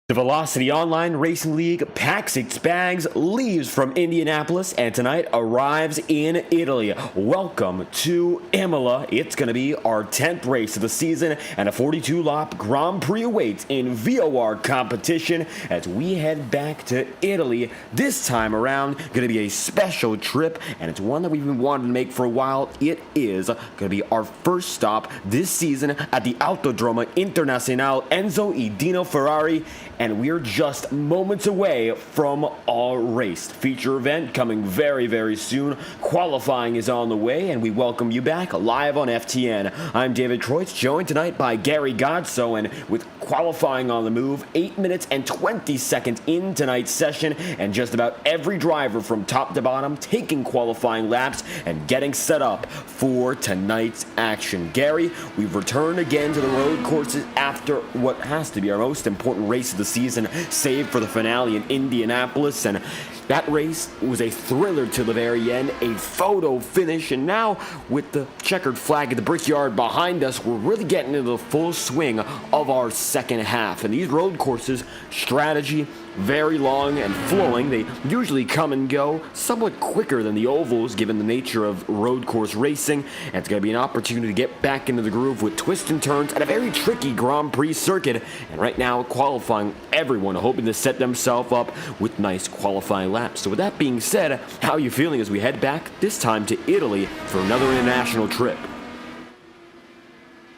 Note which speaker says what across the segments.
Speaker 1: The Velocity Online Racing League packs its bags, leaves from Indianapolis, and tonight arrives in Italy. Welcome to Imola. It's going to be our 10th race of the season, and a 42-lap Grand Prix awaits in VOR competition as we head back to Italy. This time around, going to be a special trip, and it's one that we've been wanting to make for a while. It is going to be our first stop this season at the Autodromo Internazionale Enzo e Dino Ferrari, and we're just moments away from our race. Feature event coming very, very soon. Qualifying is on the way, and we welcome you back live on FTN. I'm David Troitz, joined tonight by Gary Godso, and with qualifying on the move, 8 minutes and 20 seconds in tonight's session, and just about every driver from top to bottom taking qualifying laps and getting set up for tonight's action. Gary, we've returned again to the road courses after what has to be our most important race of the season, save for the finale in Indianapolis, and that race was a thriller to the very end, a photo finish, and now with the checkered flag at the Brickyard behind us, we're really getting into the full swing of our second half. And these road courses, strategy, very long and flowing. They usually come and go somewhat quicker than the ovals given the nature of road course racing, and it's going to be an opportunity to get back into the groove with twists and turns at a very tricky Grand Prix circuit, and right now qualifying, everyone hoping to set themselves up with nice qualifying laps. So with that being said, how are you feeling as we head back this time to Italy for another international trip?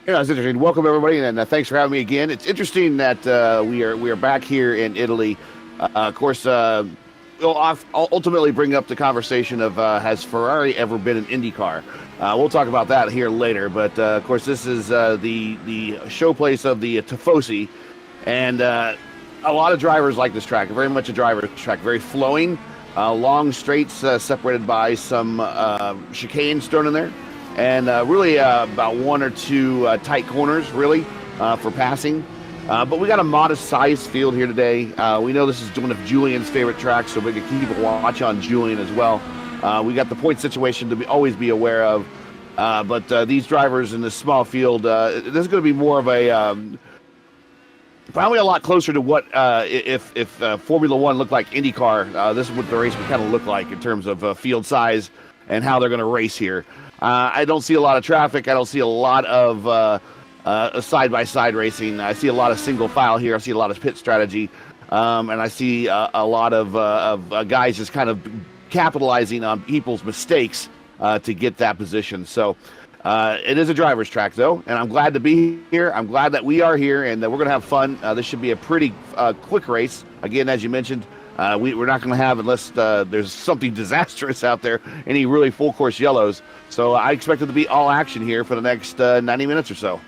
Speaker 2: Yeah, it's interesting. Welcome everybody, and thanks for having me again. It's interesting that we are back here in Italy. Of course, we'll ultimately bring up the conversation of has Ferrari ever been an IndyCar? We'll talk about that here later. But of course, this is the showplace of the Tifosi, and a lot of drivers like this track. Very much a driver's track. Very flowing, long straights separated by some chicanes thrown in there. And really about one or two tight corners, really, for passing. But we got a modest-sized field here today. We know this is one of Julian's favorite tracks, so we can keep a watch on Julian as well. We got the point situation to always be aware of. But these drivers in this small field, this is going to be more of a... probably a lot closer to what if Formula One looked like IndyCar. This is what the race would kind of look like in terms of field size and how they're going to race here. I don't see a lot of traffic. I don't see a lot of side-by-side racing. I see a lot of single file here. I see a lot of pit strategy. And I see a lot of guys just kind of capitalizing on people's mistakes to get that position. So it is a driver's track, though, and I'm glad to be here. I'm glad that we are here, and that we're going to have fun. This should be a pretty quick race. Again, as you mentioned, we're not going to have, unless there's something disastrous out there, any really full-course yellows. So I expect it to be all action here for the next 90 minutes or so.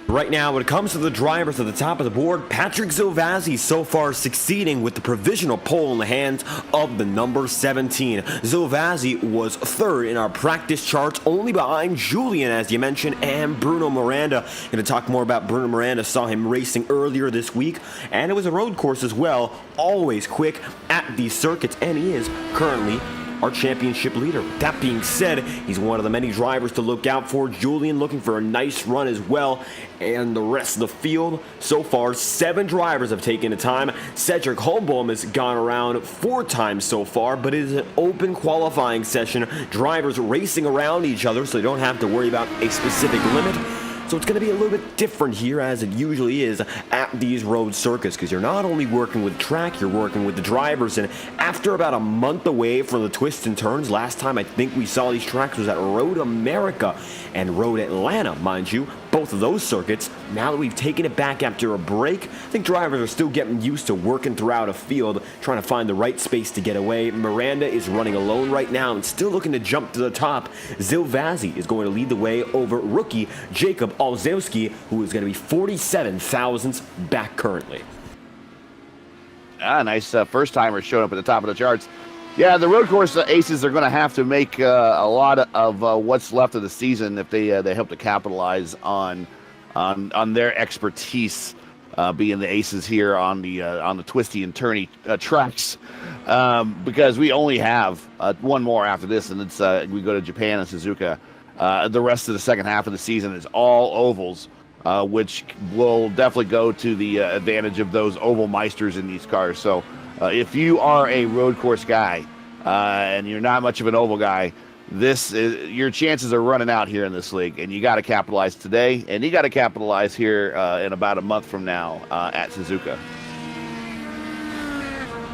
Speaker 1: Right now, when it comes to the drivers at the top of the board, Patrick Zovazzi so far succeeding with the provisional pole in the hands of the number 17. Zovazzi was third in our practice charts, only behind Julian, as you mentioned, and Bruno Miranda. Going to talk more about Bruno Miranda. Saw him racing earlier this week, and it was a road course as well. Always quick at these circuits, and he is currently our championship leader. That being said, he's one of the many drivers to look out for. Julian looking for a nice run as well, and the rest of the field, so far, 7 drivers have taken the time. Cedric Holmbohm has gone around 4 times so far, but it is an open qualifying session. Drivers racing around each other, so they don't have to worry about a specific limit. So it's going to be a little bit different here, as it usually is at these road circuits, because you're not only working with track, you're working with the drivers. And after about a month away from the twists and turns, last time I think we saw these tracks was at Road America and Road Atlanta, mind you, both of those circuits. Now that we've taken it back after a break, I think drivers are still getting used to working throughout a field, trying to find the right space to get away. Miranda is running alone right now and still looking to jump to the top. Zilvazzi is going to lead the way over rookie Jacob Olszewski, who is going to be 47 thousandths back currently.
Speaker 2: Nice first-timer showing up at the top of the charts. Yeah, the road course aces are going to have to make a lot of what's left of the season if they hope to capitalize on their expertise, being the aces here on the twisty and turny tracks, because we only have one more after this, and it's we go to Japan and Suzuka. The rest of the second half of the season is all ovals. which will definitely go to the advantage of those oval meisters in these cars. So if you are a road course guy and you're not much of an oval guy, your chances are running out here in this league, and you got to capitalize today, and you got to capitalize here in about a month from now at Suzuka.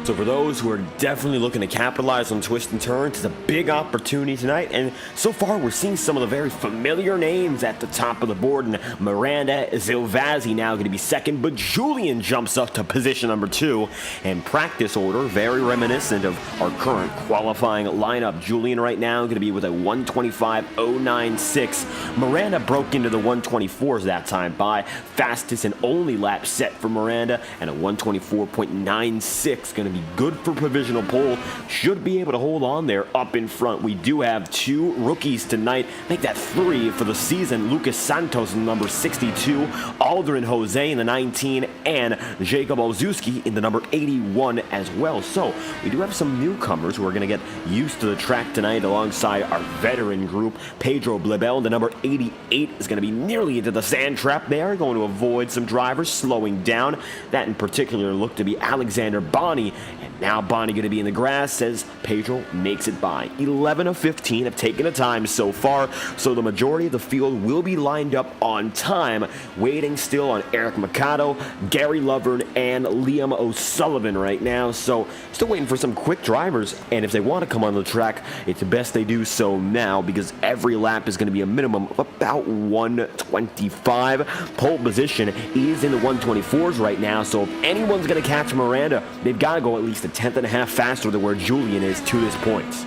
Speaker 1: So for those who are definitely looking to capitalize on twists and turns, it's a big opportunity tonight. And so far, we're seeing some of the very familiar names at the top of the board. And Miranda Zilvazzi now going to be second, but Julian jumps up to position number 2. And practice order, very reminiscent of our current qualifying lineup. Julian right now going to be with a 125.096. Miranda broke into the 124s that time by fastest and only lap set for Miranda, and a 124.96 going to be good for provisional pole. Should be able to hold on there up in front. We do have 2 rookies tonight. Make that 3 for the season. Lucas Santos in number 62, Aldrin Jose in the 19, and Jacob Olszewski in the number 81 as well. So we do have some newcomers who are going to get used to the track tonight alongside our veteran group. Pedro Blebel, the number 88, is going to be nearly into the sand trap there, going to avoid some drivers slowing down. That in particular looked to be Alexander Bonney. And now Bonney going to be in the grass as Pedro makes it by. 11 of 15 have taken a time so far, so the majority of the field will be lined up on time, waiting still on Eric Mercado, Gary Lovern, and Liam O'Sullivan right now. So still waiting for some quick drivers, and if they want to come on the track, it's best they do so now, because every lap is going to be a minimum of about 125. Pole position is in the 124s right now, so if anyone's going to catch Miranda, they've got to go at least a tenth and a half faster than where Julian is to this point.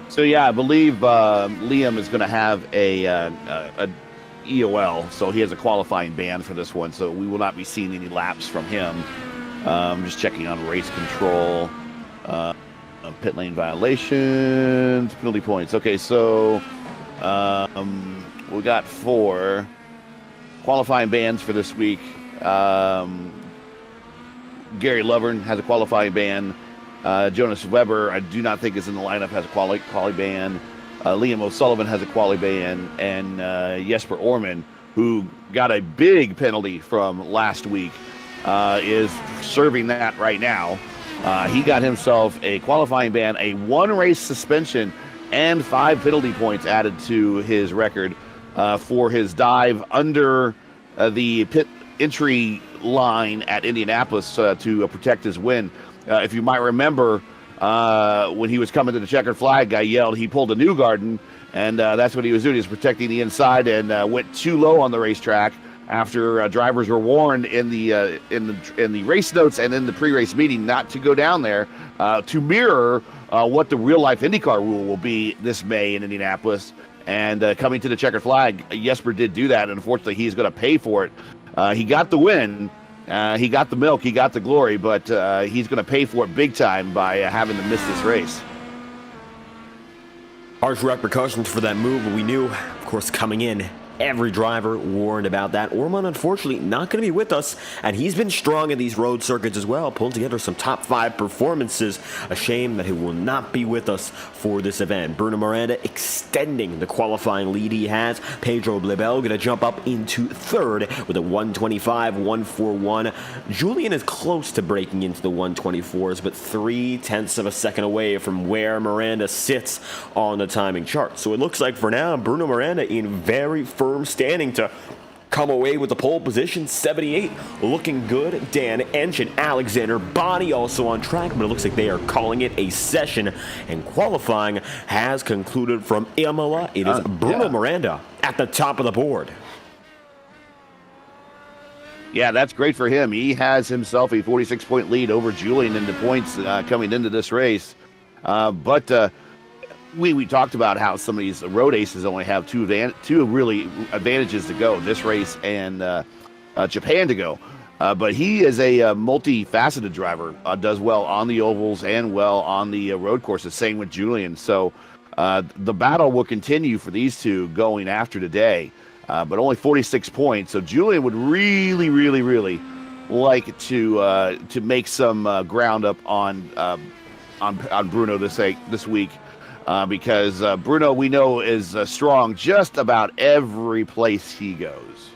Speaker 2: So yeah, I believe Liam is going to have a EOL, so he has a qualifying ban for this one, so we will not be seeing any laps from him. Just checking on race control, pit lane violations, penalty points. Okay, so we got 4 qualifying bans for this week. Gary Lovern has a qualifying ban. Jonas Weber, I do not think is in the lineup, has a quali ban. Liam O'Sullivan has a quali ban. And Jesper Orman, who got a big penalty from last week, is serving that right now. He got himself a qualifying ban, a 1-race suspension, and 5 penalty points added to his record for his dive under the pit entry line at Indianapolis to protect his win. If you might remember, when he was coming to the checkered flag, I yelled he pulled a Newgarden, and that's what he was doing. He was protecting the inside and went too low on the racetrack after drivers were warned in the race notes and in the pre-race meeting not to go down there to mirror what the real-life IndyCar rule will be this May in Indianapolis. And coming to the checkered flag, Jesper did do that, and unfortunately he's going to pay for it. He got the win, he got the milk, he got the glory, but he's going to pay for it big time by having to miss this race.
Speaker 1: Harsh repercussions for that move, but we knew, of course, coming in, every driver warned about that. Orman, unfortunately, not going to be with us, and he's been strong in these road circuits as well, pulling together some top 5 performances. A shame that he will not be with us for this event. Bruno Miranda extending the qualifying lead he has. Pedro Blebel going to jump up into 3rd with a 125.141. Julian is close to breaking into the 124s, but 0.3 of a second away from where Miranda sits on the timing chart. So it looks like for now, Bruno Miranda in very firm standing to come away with the pole position. 78 looking good. Dan Ench and Alexander Bonney also on track, but it looks like they are calling it a session, and qualifying has concluded from Imola. It is Bruno Miranda at the top of the board.
Speaker 2: Yeah, that's great for him. He has himself a 46-point lead over Julian in the points coming into this race. But we talked about how some of these road aces only have two really advantages to go, this race and Japan to go. But he is a multifaceted driver, does well on the ovals and well on the road courses, same with Julian. So the battle will continue for these two going after today, but only 46 points. So Julian would really, really, really like to make some ground up on Bruno this week. Because Bruno, we know, is strong just about every place he goes.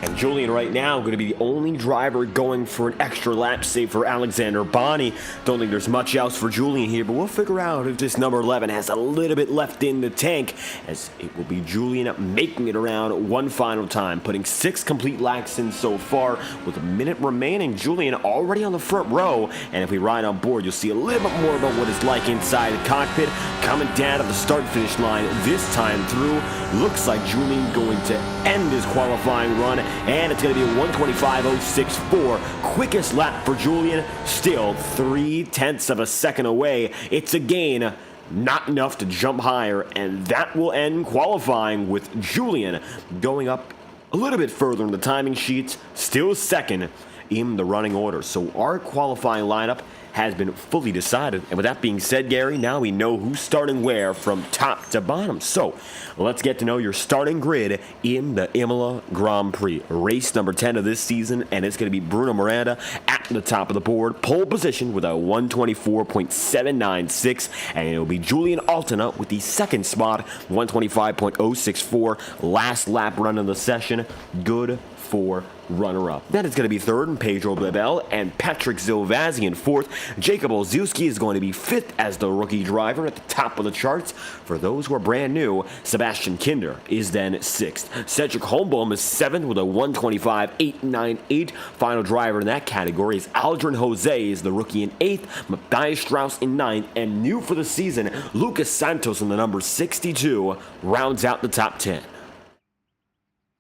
Speaker 1: And Julian right now going to be the only driver going for an extra lap, save for Alexander Bonney. Don't think there's much else for Julian here, but we'll figure out if this number 11 has a little bit left in the tank, as it will be Julian making it around one final time, putting 6 complete laps in so far. With a minute remaining, Julian already on the front row, and if we ride on board, you'll see a little bit more about what it's like inside the cockpit. Coming down at the start-finish line this time through, looks like Julian going to end his qualifying run, and it's going to be a 1:25.064, quickest lap for Julian, still 0.3 of a second away. It's a gain, not enough to jump higher, and that will end qualifying with Julian going up a little bit further in the timing sheets, still second in the running order. So our qualifying lineup has been fully decided. And with that being said, Gary, now we know who's starting where from top to bottom. So let's get to know your starting grid in the Imola Grand Prix. Race number 10 of this season, and it's going to be Bruno Miranda at the top of the board. Pole position with a 124.796, and it'll be Julian Altena with the second spot, 125.064. Last lap run of the session, good for runner-up. Then it's going to be third, and Pedro Bebel and Patrick Zilvazi in fourth. Jacob Olszewski is going to be fifth as the rookie driver at the top of the charts. For those who are brand new, Sebastian Kinder is then sixth. Cedric Holmbohm is seventh with a 125.898. Final driver in that category is Aldrin Jose is the rookie in eighth. Matthias Strauss in ninth, and new for the season, Lucas Santos in the number 62 rounds out the top 10.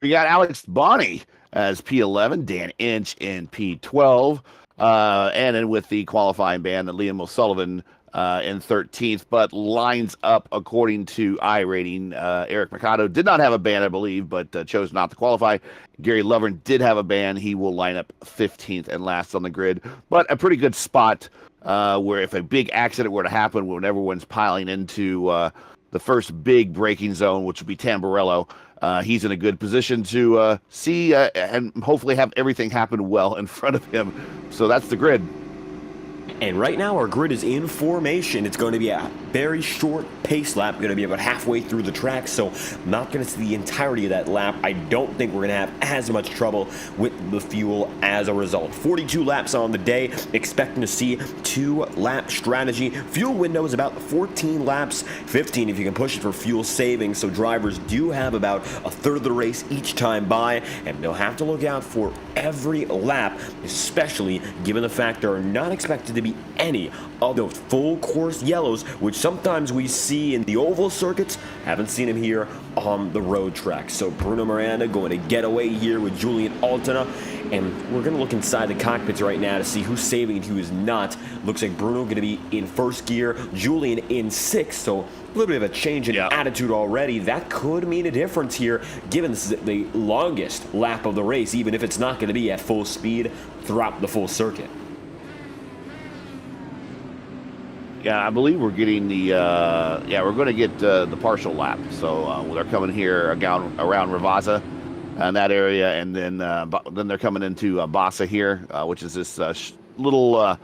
Speaker 2: We got Alex Bonney as P11, Dan Inch in P12, and then with the qualifying ban, Liam O'Sullivan in 13th, but lines up according to iRating. Eric Mercado did not have a ban, I believe, but chose not to qualify. Gary Lovern did have a ban. He will line up 15th and last on the grid, but a pretty good spot where if a big accident were to happen when everyone's piling into the first big braking zone, which would be Tamburello, he's in a good position to see and hopefully have everything happen well in front of him. So that's the grid.
Speaker 1: And right now our grid is in formation. It's going to be a very short pace lap, going to be about halfway through the track, so not going to see the entirety of that lap. I don't think we're going to have as much trouble with the fuel as a result. 42 laps on the day, expecting to see 2-lap strategy. Fuel window is about 14 laps, 15 if you can push it for fuel savings, so drivers do have about a third of the race each time by, and they'll have to look out for every lap, especially given the fact there are not expected to be any of those full course yellows, which sometimes we see in the oval circuits. Haven't seen him here on the road track. So Bruno Miranda going to get away here with Julian Altena, and we're going to look inside the cockpits right now to see who's saving and who is not. Looks like Bruno going to be in first gear, Julian in sixth, so a little bit of a change in attitude already. That could mean a difference here, given this is the longest lap of the race, even if it's not going to be at full speed throughout the full circuit.
Speaker 2: Yeah, I believe we're getting the we're going to get the partial lap. So they're coming here around Ravazza in that area, and then they're coming into Bassa here, which is this little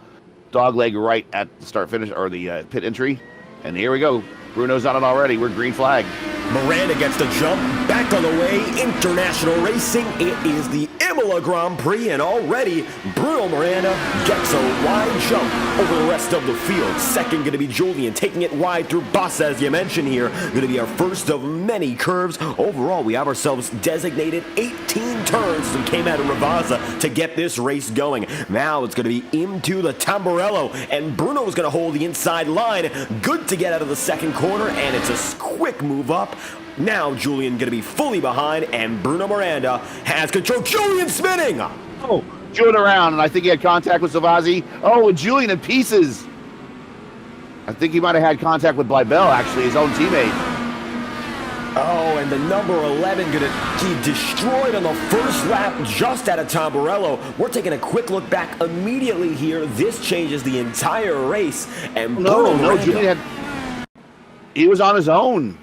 Speaker 2: dog leg right at the start finish or the pit entry. And here we go. Bruno's on it already. We're green flag.
Speaker 1: Miranda gets the jump, back on the way, international racing. It is the Imola Grand Prix, and already Bruno Miranda gets a wide jump over the rest of the field. Second going to be Julian, taking it wide through Bassa, as you mentioned here. Going to be our first of many curves. Overall, we have ourselves designated 18 turns as we came out of Ravazza to get this race going. Now it's going to be into the Tamburello, and Bruno is going to hold the inside line. Good to get out of the second corner, and it's a quick move up. Now Julian going to be fully behind, and Bruno Miranda has control. Julian spinning!
Speaker 2: Oh, Julian around, and I think he had contact with Savazzi. Oh, and Julian in pieces. I think he might have had contact with Blybell, actually, his own teammate.
Speaker 1: Oh, and the number 11 going to be destroyed on the first lap just out of Tamburello. We're taking a quick look back immediately here. This changes the entire race. And Bruno Miranda,
Speaker 2: Julian he was on his own.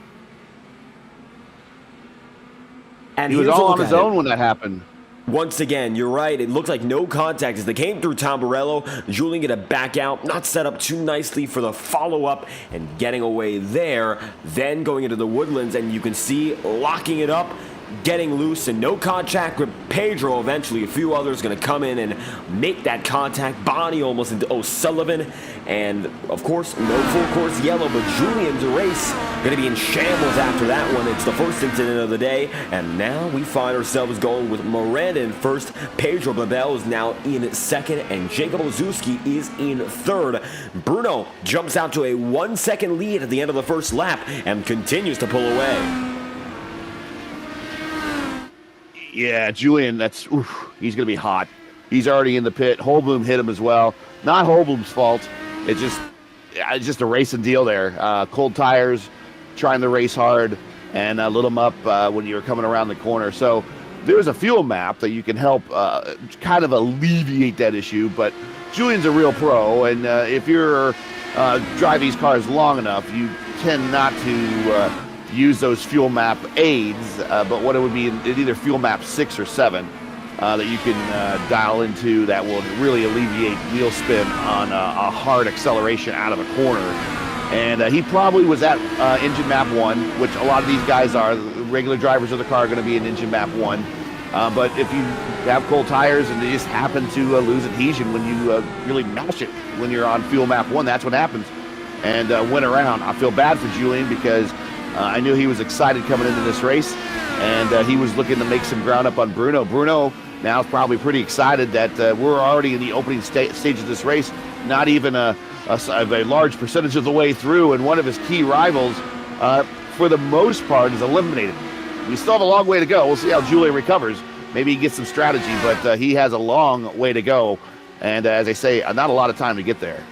Speaker 1: And
Speaker 2: he was all on his own when that happened.
Speaker 1: Once again, you're right. It looks like no contact as they came through Tamburello. Julian going to back out, not set up too nicely for the follow-up, and getting away there. Then going into the woodlands, and you can see locking it up. getting loose and no contact with Pedro. Eventually, a few others going to come in and make that contact. Bonnie almost into O'Sullivan. And, of course, no full course yellow, but Julian's race going to be in shambles after that one. It's the first incident of the day, and now we find ourselves going with Miranda in first. Pedro Babel is now in second, and Jacob Ozuski is in third. Bruno jumps out to a 1-second lead at the end of the first lap and continues to pull away.
Speaker 2: Yeah, Julian, he's going to be hot. He's already in the pit. Holbloom hit him as well. Not Holbloom's fault. It's just a racing deal there. Cold tires, trying to race hard, and lit him up when you were coming around the corner. So there's a fuel map that you can help kind of alleviate that issue. But Julian's a real pro, and if you're drive these cars long enough, you tend not to use those fuel map aids, but what it would be either fuel map 6 or 7 that you can dial into that will really alleviate wheel spin on a hard acceleration out of a corner. And he probably was at engine map 1, which a lot of these guys are. The regular drivers of the car are going to be in engine map 1. But if you have cold tires and they just happen to lose adhesion when you really mash it when you're on fuel map 1, that's what happens. And went around. I feel bad for Julian because I knew he was excited coming into this race, and he was looking to make some ground up on Bruno. Bruno now is probably pretty excited that we're already in the opening stage of this race, not even a large percentage of the way through, and one of his key rivals, for the most part, is eliminated. We still have a long way to go. We'll see how Julian recovers. Maybe he gets some strategy, but he has a long way to go, and as I say, not a lot of time to get there.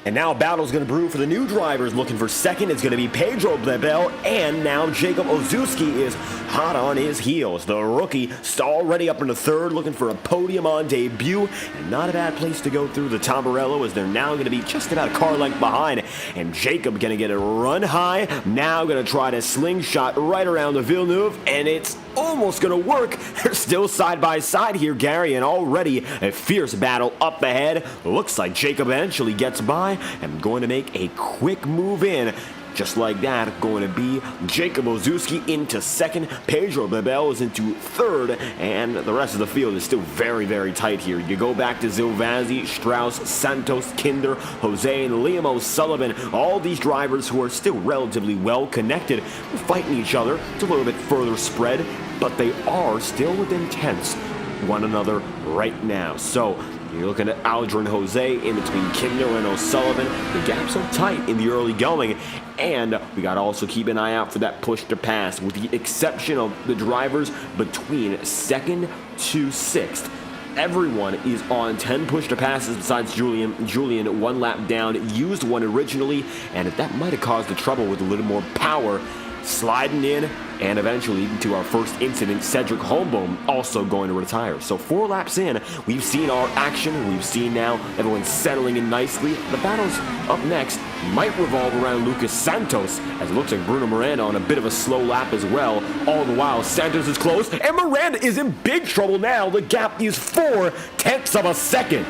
Speaker 1: And now a battle's going to brew for the new drivers. Looking for second, it's going to be Pedro Blebel, and now Jacob Ozuski is hot on his heels. The rookie already up into third, looking for a podium on debut, and not a bad place to go through the Tamburello, as they're now going to be just about a car length behind. And Jacob going to get a run high, now going to try to slingshot right around the Villeneuve, and it's almost going to work. They're still side by side here, Gary, and already a fierce battle up ahead. Looks like Jacob eventually gets by and going to make a quick move in. Just like that, going to be Jacob Ozuski into second. Pedro Bebel is into third, and the rest of the field is still very, very tight here. You go back to Zilvazzi, Strauss, Santos, Kinder, Jose, and Liam O'Sullivan. All these drivers who are still relatively well connected, fighting each other. It's a little bit further spread, but they are still within tenths one another right now. So you're looking at Aldrin Jose in between Kinder and O'Sullivan. The gaps are tight in the early going, and we got to also keep an eye out for that push to pass, with the exception of the drivers between second to sixth. Everyone is on 10 push to passes besides Julian. Julian, one lap down, used one originally, and that might have caused the trouble with a little more power. Sliding in, and eventually to our first incident, Cedric Holmboom also going to retire. So 4 laps in, we've seen our action. We've seen now everyone settling in nicely. The battles up next might revolve around Lucas Santos, as it looks like Bruno Miranda on a bit of a slow lap as well. All the while, Santos is close, and Miranda is in big trouble now. The gap is 4/10 of a second.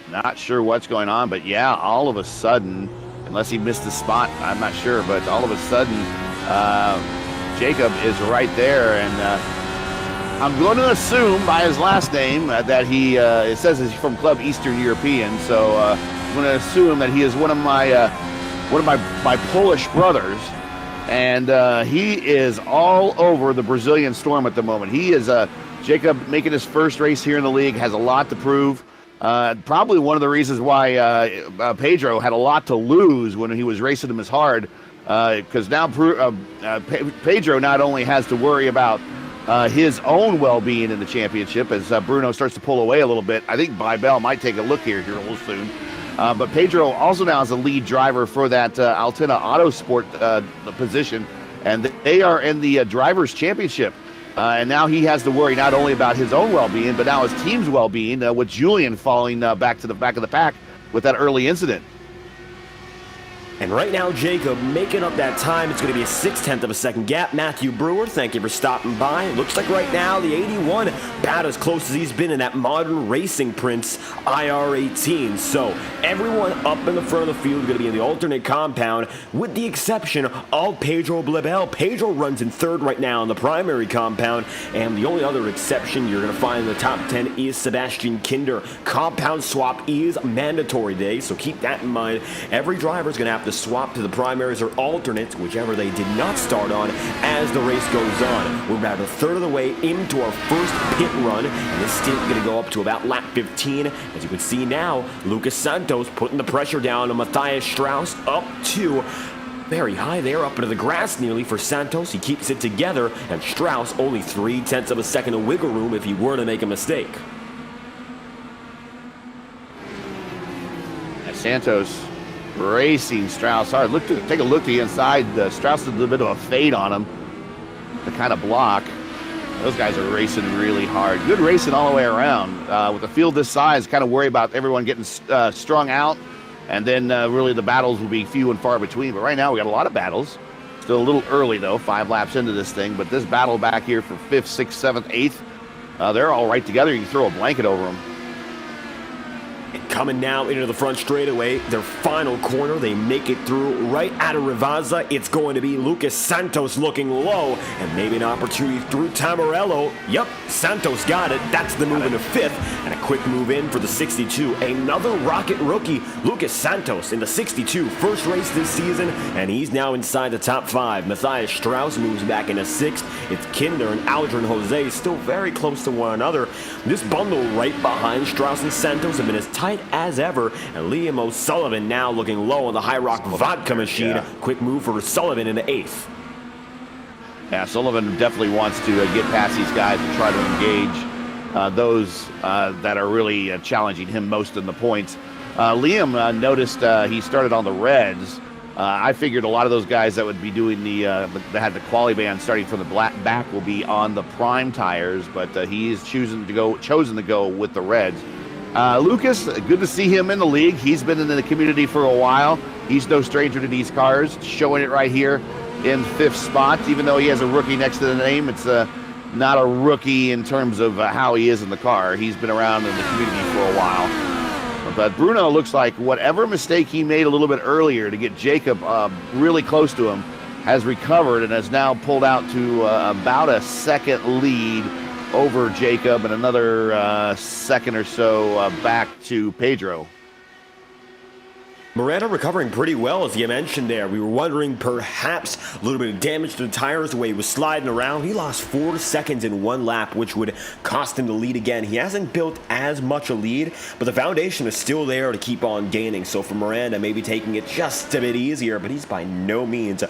Speaker 2: Not sure what's going on, but yeah, all of a sudden, unless he missed the spot, I'm not sure, but all of a sudden, Jacob is right there, and I'm going to assume by his last name that he, it says he's from Club Eastern European, so I'm going to assume that he is one of my Polish brothers, and he is all over the Brazilian Storm at the moment. He is, Jacob, making his first race here in the league, has a lot to prove. Probably one of the reasons why Pedro had a lot to lose when he was racing him as hard, because now Pedro not only has to worry about his own well-being in the championship as Bruno starts to pull away a little bit. I think Bybel might take a look here real soon. But Pedro also now is a lead driver for that Altina Autosport position, and they are in the Drivers' Championship. And now he has to worry not only about his own well-being, but now his team's well-being, with Julian falling back to the back of the pack with that early incident.
Speaker 1: And right now, Jacob making up that time. It's going to be a 0.6 of a second gap. Matthew Brewer, thank you for stopping by. Looks like right now the 81 about as close as he's been in that modern racing Prince IR18. So everyone up in the front of the field is going to be in the alternate compound, with the exception of Pedro Blibel. Pedro runs in third right now in the primary compound, and the only other exception you're going to find in the top 10 is Sebastian Kinder. Compound swap is mandatory today, so keep that in mind. Every driver is going to have to swap to the primaries or alternates, whichever they did not start on, as the race goes on. We're about a third of the way into our first pit run, and this stint is going to go up to about lap 15. As you can see now, Lucas Santos putting the pressure down on Matthias Strauss, up to very high there, up into the grass nearly for Santos. He keeps it together, and Strauss only 0.3 of a second of wiggle room if he were to make a mistake.
Speaker 2: Santos racing Strauss hard. Take a look to the inside. Strauss did a little bit of a fade on him to kind of block. Those guys are racing really hard. Good racing all the way around. With a field this size, kind of worry about everyone getting strung out, and then really the battles will be few and far between. But right now we got a lot of battles. Still a little early though, 5 laps into this thing. But this battle back here for 5th, 6th, 7th, 8th, they're all right together. You can throw a blanket over them.
Speaker 1: Coming now into the front straightaway, their final corner, they make it through right out of Rivazza. It's going to be Lucas Santos looking low, and maybe an opportunity through Tamarello. Yep, Santos got it. That's the move into 5th, and a quick move in for the 62. Another Rocket rookie, Lucas Santos, in the 62. First race this season, and he's now inside the top 5. Matthias Strauss moves back into 6th. It's Kinder and Aldrin Jose still very close to one another. This bundle right behind Strauss and Santos have been as tight as ever, and Liam O'Sullivan now looking low on the High Rock vodka machine.
Speaker 2: Yeah.
Speaker 1: Quick move for Sullivan in the 8th.
Speaker 2: Yeah, Sullivan definitely wants to get past these guys and try to engage those that are really challenging him most in the points. Liam noticed he started on the reds. I figured a lot of those guys that would be doing that had the quali band starting from the back will be on the prime tires, but he's chosen to go with the reds. Lucas, good to see him in the league. He's been in the community for a while. He's no stranger to these cars, showing it right here in 5th spot. Even though he has a rookie next to the name, it's not a rookie in terms of how he is in the car. He's been around in the community for a while. But Bruno looks like whatever mistake he made a little bit earlier to get Jacob really close to him has recovered and has now pulled out to about a second lead over Jacob, and another second or so back to Pedro.
Speaker 1: Miranda recovering pretty well, as you mentioned there. We were wondering perhaps a little bit of damage to the tires the way he was sliding around. He lost 4 seconds in 1 lap, which would cost him the lead again. He hasn't built as much a lead, but the foundation is still there to keep on gaining. So for Miranda, maybe taking it just a bit easier, but he's by no means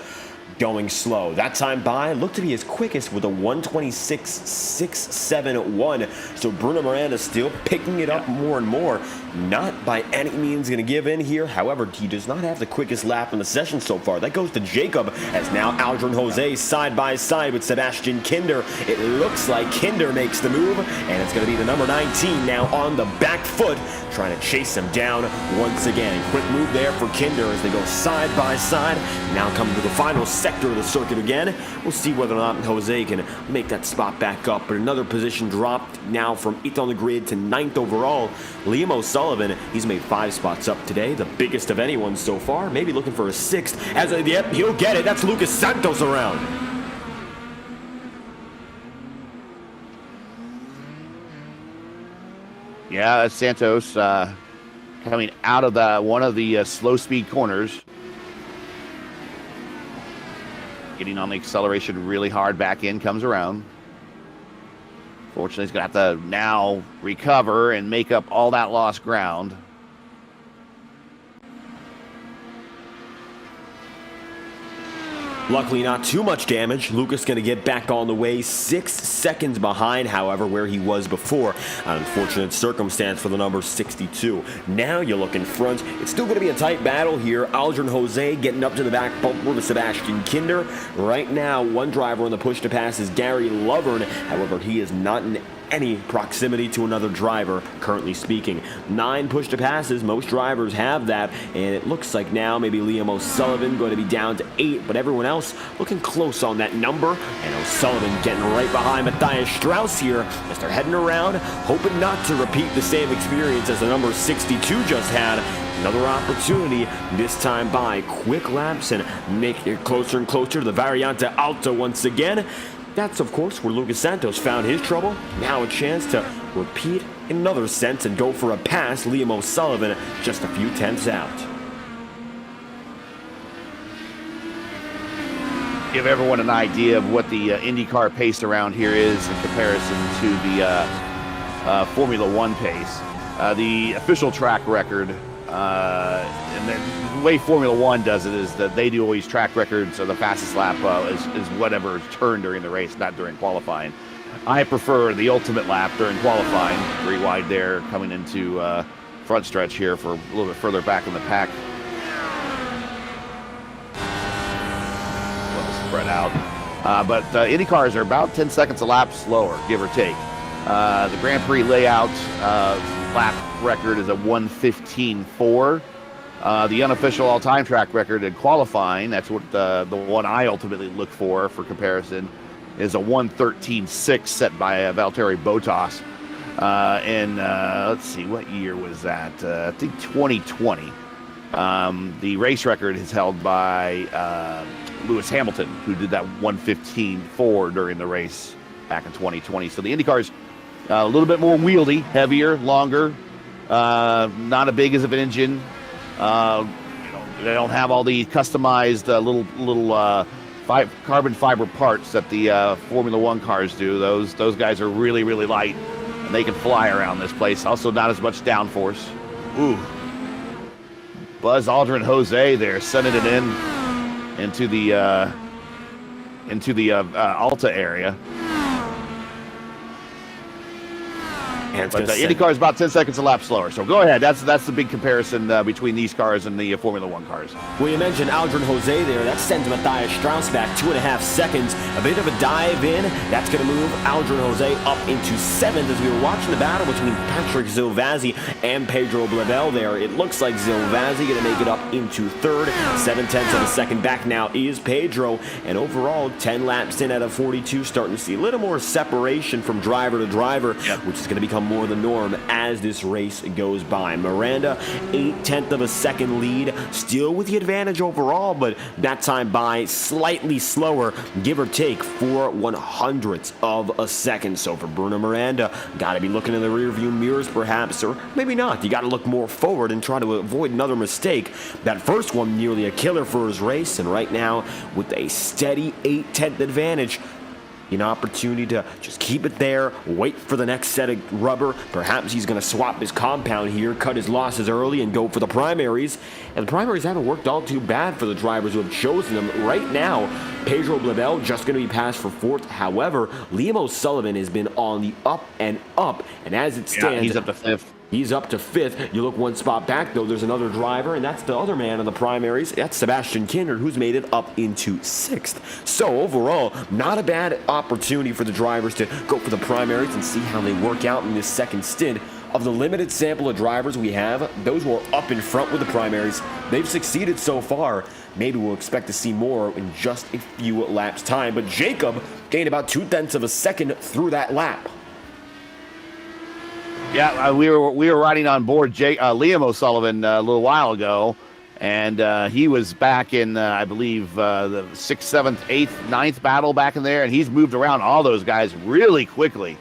Speaker 1: going slow. That time by looked to be his quickest with a 1:26.671. So Bruno Miranda still picking it up more and more. Not by any means going to give in here. However, he does not have the quickest lap in the session so far. That goes to Jacob, as now Aldrin Jose side by side with Sebastian Kinder. It looks like Kinder makes the move, and it's going to be the number 19 now on the back foot, trying to chase him down once again. Quick move there for Kinder as they go side by side. Now coming to the final sector of the circuit again. We'll see whether or not Jose can make that spot back up. But another position dropped now from 8th on the grid to 9th overall. Liam O'Sullivan, he's made 5 spots up today, the biggest of anyone so far. Maybe looking for a 6th. Yep, he'll get it. That's Lucas Santos around.
Speaker 2: Yeah, that's Santos coming out of one of the slow speed corners. Getting on the acceleration really hard, back in, comes around. Fortunately, he's going to have to now recover and make up all that lost ground.
Speaker 1: Luckily, not too much damage. Lucas going to get back on the way. 6 seconds behind, however, where he was before. An unfortunate circumstance for the number 62. Now you look in front. It's still going to be a tight battle here. Aldrin Jose getting up to the back bumper with Sebastian Kinder. Right now, one driver on the push to pass is Gary Lovern. However, he is not in any proximity to another driver, currently speaking. 9 push to passes, most drivers have that, and it looks like now maybe Liam O'Sullivan going to be down to 8, but everyone else looking close on that number, and O'Sullivan getting right behind Matthias Strauss here as they're heading around, hoping not to repeat the same experience as the number 62 just had. Another opportunity, this time by quick laps and make it closer and closer to the Variante Alta once again. That's, of course, where Lucas Santos found his trouble. Now a chance to repeat in another sense and go for a pass. Liam O'Sullivan just a few tenths out.
Speaker 2: Give everyone an idea of what the IndyCar pace around here is in comparison to the Formula One pace. The official track record, and the way Formula One does it is that they do always track records, so the fastest lap is whatever is turned during the race, not during qualifying. I prefer the ultimate lap during qualifying, 3 wide there, coming into front stretch here for a little bit further back in the pack. Spread out. But IndyCars are about 10 seconds a lap slower, give or take. The Grand Prix layout lap record is a 1:15.4. The unofficial all-time track record in qualifying, that's what the one I ultimately look for comparison, is a 1:13.6 set by Valtteri Bottas. And let's see, what year was that? I think 2020. The race record is held by Lewis Hamilton, who did that 1:15.4 during the race back in 2020. So the IndyCar's a little bit more wieldy, heavier, longer, not as big as of an engine. They don't have all the customized little carbon fiber parts that the Formula One cars do. Those guys are really, really light, and they can fly around this place. Also, not as much downforce. Ooh. Buzz Aldrin Jose there sending it into the Alta area. But IndyCar is about 10 seconds a lap slower. So go ahead. That's the big comparison between these cars and the Formula One cars.
Speaker 1: Well, you mentioned Aldrin Jose there. That sends Matthias Strauss back 2.5 seconds. A bit of a dive in. That's going to move Aldrin Jose up into 7th as we were watching the battle between Patrick Zilvazzi and Pedro Blabel there. It looks like Zilvazzi going to make it up into 3rd. 7/10 of a second back now is Pedro. And overall, 10 laps in out of 42, starting to see a little more separation from driver to driver, which is going to become more the norm as this race goes by. Miranda, 1/8 of a second lead, still with the advantage overall, but that time by slightly slower, give or take 4/100ths of a second. So for Bruno Miranda, got to be looking in the rearview mirrors perhaps, or maybe not. You got to look more forward and try to avoid another mistake. That first one nearly a killer for his race, and right now with a steady 1/8 advantage, an opportunity to just keep it there, wait for the next set of rubber. Perhaps he's going to swap his compound here, cut his losses early, and go for the primaries. And the primaries haven't worked all too bad for the drivers who have chosen them. Right now, Pedro Blabel just going to be passed for 4th. However, Liam O'Sullivan has been on the up and up, and as it stands,
Speaker 2: he's up to 5th.
Speaker 1: He's up to 5th. You look one spot back, though, there's another driver, and that's the other man in the primaries. That's Sebastian Kinder, who's made it up into 6th. So overall, not a bad opportunity for the drivers to go for the primaries and see how they work out in this second stint. Of the limited sample of drivers we have, those who are up in front with the primaries, they've succeeded so far. Maybe we'll expect to see more in just a few laps' time. But Jacob gained about 2/10 of a second through that lap.
Speaker 2: Yeah, we were riding on board Liam O'Sullivan a little while ago, and he was back in, I believe, the 6th, 7th, 8th, 9th battle back in there, and he's moved around all those guys really quickly.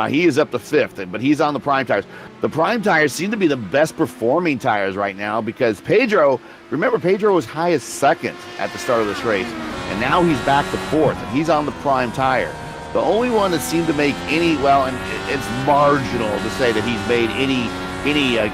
Speaker 2: He is up to 5th, but he's on the prime tires. The prime tires seem to be the best performing tires right now because Pedro was high as 2nd at the start of this race, and now he's back to 4th, and he's on the prime tire. The only one that seemed to make and it's marginal to say that he's made any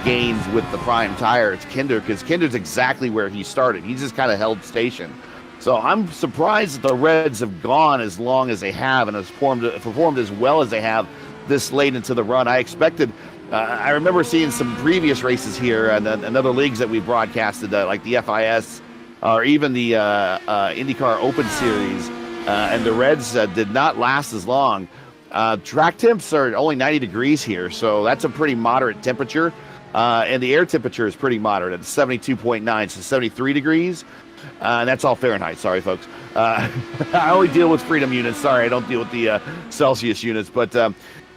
Speaker 2: gains with the prime tire, it's Kinder, because Kinder's exactly where he started. He's just kind of held station. So I'm surprised that the Reds have gone as long as they have and has performed as well as they have this late into the run. I expected, I remember seeing some previous races here and other leagues that we broadcasted, like the FIS or even the IndyCar Open Series, and the Reds did not last as long. Track temps are only 90 degrees here, so that's a pretty moderate temperature. And the air temperature is pretty moderate at 72.9, so 73 degrees. And that's all Fahrenheit. Sorry, folks. I only deal with freedom units. Sorry, I don't deal with the Celsius units. But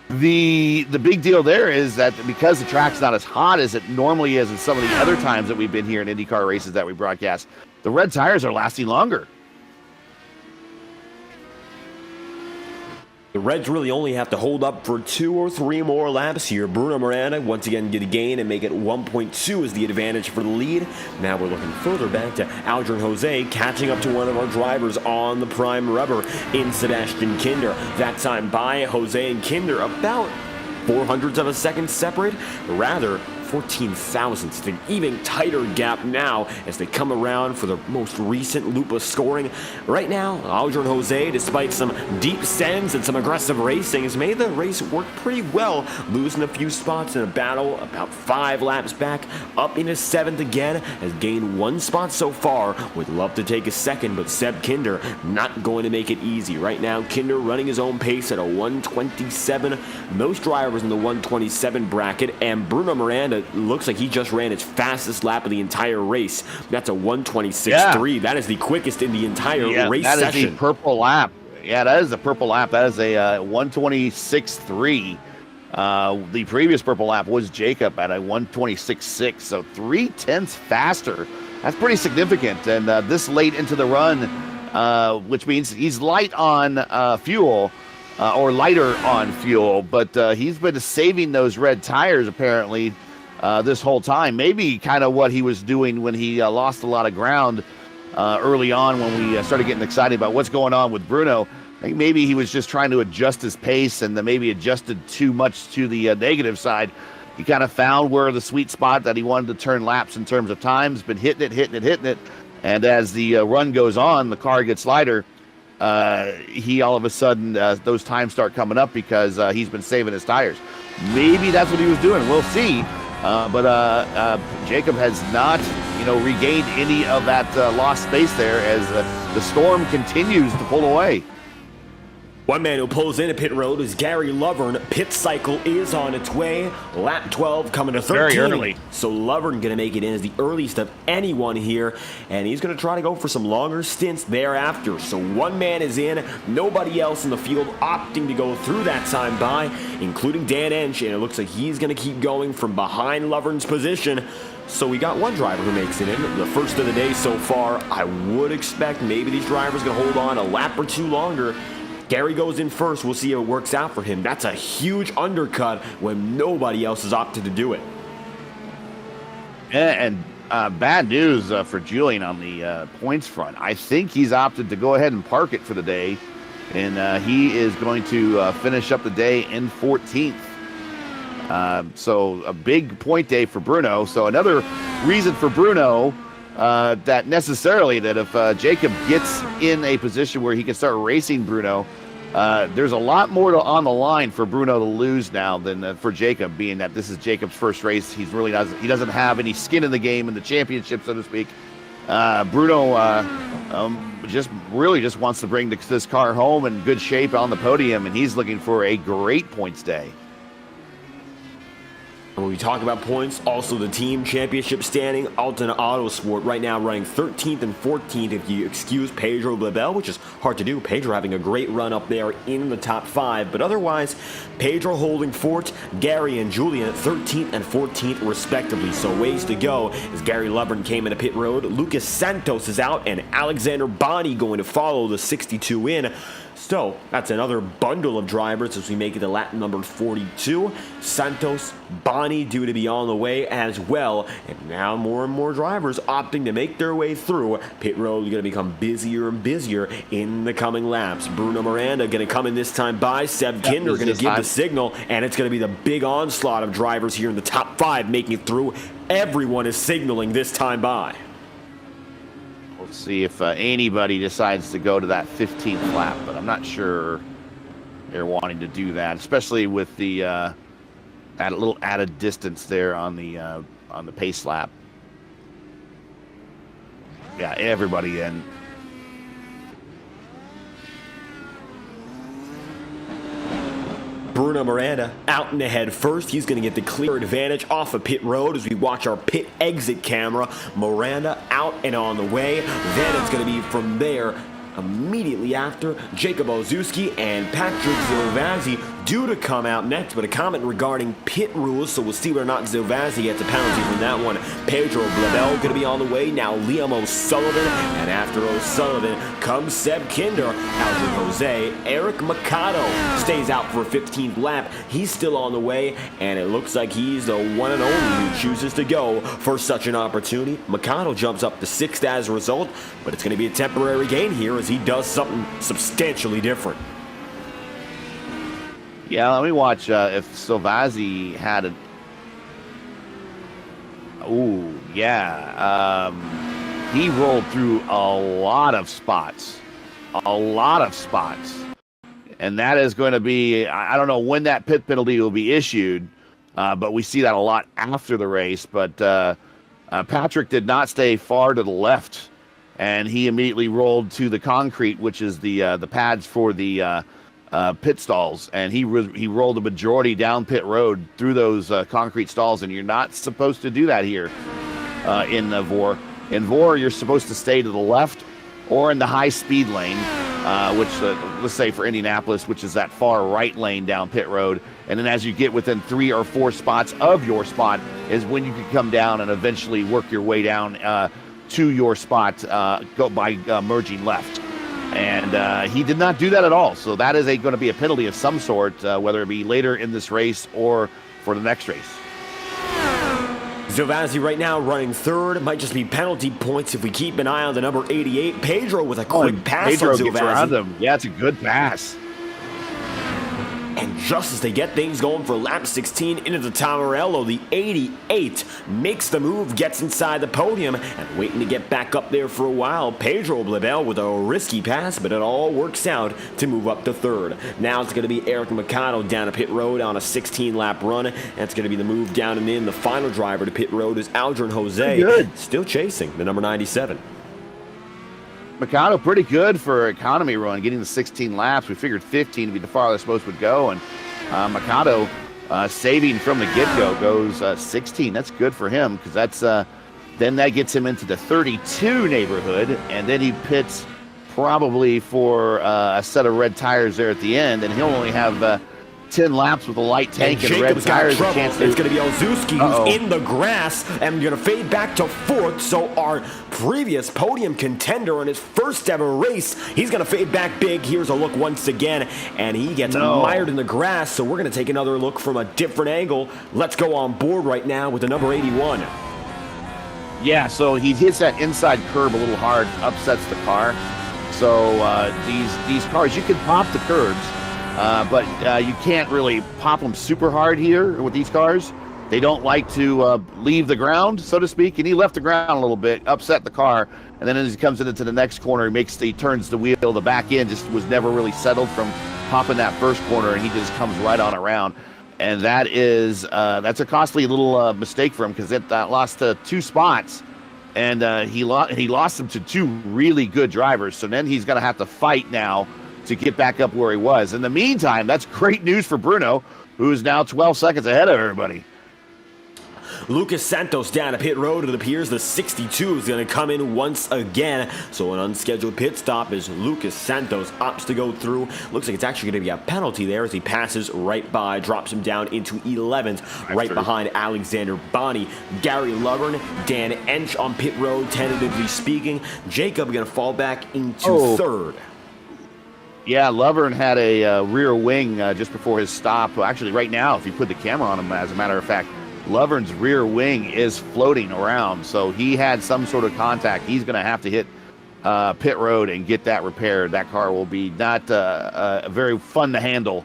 Speaker 2: the big deal there is that because the track's not as hot as it normally is in some of the other times that we've been here in IndyCar races that we broadcast, the red tires are lasting longer.
Speaker 1: The Reds really only have to hold up for 2 or 3 more laps here. Bruno Miranda once again get a gain and make it 1.2 as the advantage for the lead. Now we're looking further back to Adrian Jose catching up to one of our drivers on the prime rubber in Sebastian Kinder. That time by Jose and Kinder about 0.04 of a second separate, rather 14 thousandths, an even tighter gap now as they come around for the most recent loop of scoring. Right now, Adrian Jose, despite some deep sends and some aggressive racing, has made the race work pretty well, losing a few spots in a battle about 5 laps back, up into 7th again, has gained 1 spot so far, would love to take a second, but Seb Kinder not going to make it easy. Right now, Kinder running his own pace at a 127, most drivers in the 127 bracket, and Bruno Miranda looks like he just ran his fastest lap of the entire race. That's a 126.3. That is the quickest in the entire race session.
Speaker 2: That is the purple lap. Yeah, that is the purple lap. That is a 126.3. The previous purple lap was Jacob at a 126.6, so 0.3 faster. That's pretty significant. And this late into the run, which means he's light on fuel, or lighter on fuel, but he's been saving those red tires apparently this whole time. Maybe kind of what he was doing when he lost a lot of ground early on when we started getting excited about what's going on with Bruno. I think maybe he was just trying to adjust his pace and then maybe adjusted too much to the negative side. He kind of found where the sweet spot that he wanted to turn laps in terms of times, been hitting it. And as the run goes on, the car gets lighter. He all of a sudden, those times start coming up because he's been saving his tires. Maybe that's what he was doing. We'll see. But Jacob has not, regained any of that lost space there as the storm continues to pull away.
Speaker 1: One man who pulls into pit road is Gary Lovern. Pit cycle is on its way. Lap 12 coming to 13.
Speaker 2: Very early.
Speaker 1: So Lovern going to make it in as the earliest of anyone here. And he's going to try to go for some longer stints thereafter. So one man is in. Nobody else in the field opting to go through that time by, including Dan Ench. And it looks like he's going to keep going from behind Lovern's position. So we got one driver who makes it in, the first of the day so far. I would expect maybe these drivers going to hold on a lap or 2 longer. Gary goes in first. We'll see if it works out for him. That's a huge undercut when nobody else has opted to do it.
Speaker 2: And bad news for Julian on the points front. I think he's opted to go ahead and park it for the day, and he is going to finish up the day in 14th. So a big point day for Bruno. So another reason for Bruno that necessarily that if Jacob gets in a position where he can start racing Bruno, there's a lot more on the line for Bruno to lose now than for Jacob, being that this is Jacob's first race. He doesn't have any skin in the game in the championship, so to speak. Bruno just wants to bring this car home in good shape on the podium, and he's looking for a great points day.
Speaker 1: When we talk about points, also the team championship standing, Altona Autosport right now running 13th and 14th if you excuse Pedro Blabel, which is hard to do. Pedro having a great run up there in the top 5, but otherwise, Pedro holding fort, Gary and Julian at 13th and 14th respectively. So ways to go as Gary Lovern came into pit road. Lucas Santos is out and Alexander Bonney going to follow the 62 in. So that's another bundle of drivers as we make it to lap number 42. Santos, Bonney due to be on the way as well. And now more and more drivers opting to make their way through. Pit road is going to become busier and busier in the coming laps. Bruno Miranda going to come in this time by. Seb Kinder going to give the signal. And it's going to be the big onslaught of drivers here in the top 5 making it through. Everyone is signaling this time by.
Speaker 2: Let's see if anybody decides to go to that 15th lap, but I'm not sure they're wanting to do that, especially with the at a little added distance there on the pace lap. Yeah, everybody in.
Speaker 1: Bruno Miranda out and ahead first. He's going to get the clear advantage off of pit road as we watch our pit exit camera. Miranda out and on the way. Then it's going to be from there immediately after Jacob Olszewski and Patrick Zilvazzi due to come out next, but a comment regarding pit rules, so we'll see whether or not Zilvazzi gets a penalty from that one. Pedro Blabel going to be on the way. Now Liam O'Sullivan, and after O'Sullivan comes Seb Kinder, Aldrin Jose. Eric Mercado stays out for a 15th lap. He's still on the way, and it looks like he's the one and only who chooses to go for such an opportunity. Mercado jumps up to 6th as a result, but it's going to be a temporary gain here as he does something substantially different.
Speaker 2: Yeah, let me watch if Silvazzi had a... Ooh, yeah. He rolled through a lot of spots. And that is going to be... I don't know when that pit penalty will be issued, but we see that a lot after the race. But Patrick did not stay far to the left, and he immediately rolled to the concrete, which is the pads for the pit stalls, and he rolled the majority down pit road through those concrete stalls, and you're not supposed to do that here in VOR. In VOR, you're supposed to stay to the left or in the high-speed lane, which, let's say for Indianapolis, which is that far right lane down pit road, and then as you get within 3 or 4 spots of your spot is when you can come down and eventually work your way down to your spot go by merging left. And he did not do that at all. So that is going to be a penalty of some sort, whether it be later in this race or for the next race.
Speaker 1: Zilvazzi right now running third. It might just be penalty points if we keep an eye on the number 88. Pedro with a quick pass
Speaker 2: Pedro
Speaker 1: on
Speaker 2: gets around
Speaker 1: Zilvazzi.
Speaker 2: him. Yeah, it's a good pass.
Speaker 1: And just as they get things going for lap 16 into the Tamarello, the 88 makes the move, gets inside the podium, and waiting to get back up there for a while. Pedro Blabel with a risky pass, but it all works out to move up to third. Now it's going to be Eric Mercado down to pit road on a 16-lap run. That's going to be the move down and in. The final driver to pit road is Aldrin Jose, still chasing the number 97.
Speaker 2: Mercado pretty good for economy run, getting the 16 laps. We figured 15 would be the farthest most would go, and Mercado saving from the get-go goes 16. That's good for him because that's then that gets him into the 32 neighborhood, and then he pits probably for a set of red tires there at the end, and he'll only have 10 laps with a light tank and red tires.
Speaker 1: It's going to be Olszewski who's in the grass and going to fade back to fourth. So our previous podium contender in his first ever race, he's going to fade back big. Here's a look once again, and he gets mired in the grass. So we're going to take another look from a different angle. Let's go on board right now with the number 81.
Speaker 2: Yeah, so he hits that inside curb a little hard, upsets the car. So these cars, you can pop the curbs. But you can't really pop them super hard here with these cars. They don't like to leave the ground, so to speak. And he left the ground a little bit, upset the car. And then as he comes into the next corner, he turns the wheel. The back end just was never really settled from popping that first corner, and he just comes right on around. And that is that's a costly little mistake for him because it lost 2 spots. And he lost them to 2 really good drivers. So then he's going to have to fight now to get back up where he was. In the meantime, that's great news for Bruno, who is now 12 seconds ahead of everybody.
Speaker 1: Lucas Santos down to pit road. It appears the 62 is going to come in once again. So an unscheduled pit stop as Lucas Santos opts to go through. Looks like it's actually going to be a penalty there as he passes right by, drops him down into 11th, right behind Alexander Bonney. Gary Lovern, Dan Ench on pit road, tentatively speaking. Jacob going to fall back into third.
Speaker 2: Yeah, Lovern had a rear wing just before his stop. Well, actually, right now, if you put the camera on him, as a matter of fact, Lovern's rear wing is floating around. So he had some sort of contact. He's going to have to hit pit road and get that repaired. That car will be not very fun to handle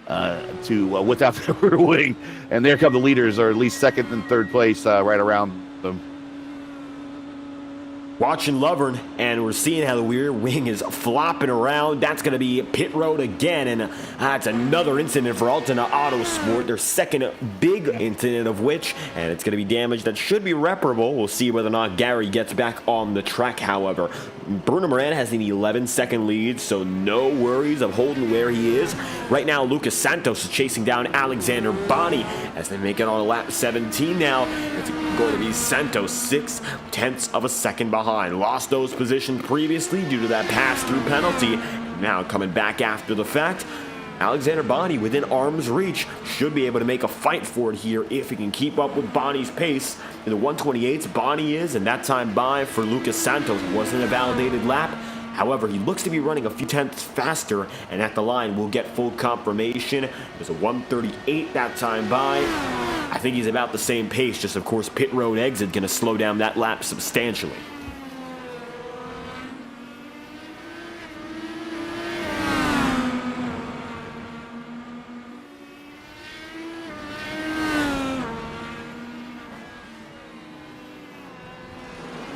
Speaker 2: without the rear wing. And there come the leaders, or at least second and third place right around them.
Speaker 1: Watching Lovern, and we're seeing how the rear wing is flopping around. That's going to be pit road again, and that's another incident for Altena Autosport, their second big incident of which, and it's going to be damage that should be reparable. We'll see whether or not Gary gets back on the track, however. Bruno Moran has an 11-second lead, so no worries of holding where he is. Right now, Lucas Santos is chasing down Alexander Boni as they make it on lap 17 now. It's going to be Santos 0.6 of a second behind. Lost those positions previously due to that pass-through penalty. Now coming back after the fact, Alexander Boni within arm's reach should be able to make a fight for it here if he can keep up with Boni's pace. In the 128s, Boni is, and that time by for Lucas Santos wasn't a validated lap. However, he looks to be running a few tenths faster, and at the line we'll get full confirmation. There's a 138 that time by. I think he's about the same pace, just of course pit road exit going to slow down that lap substantially.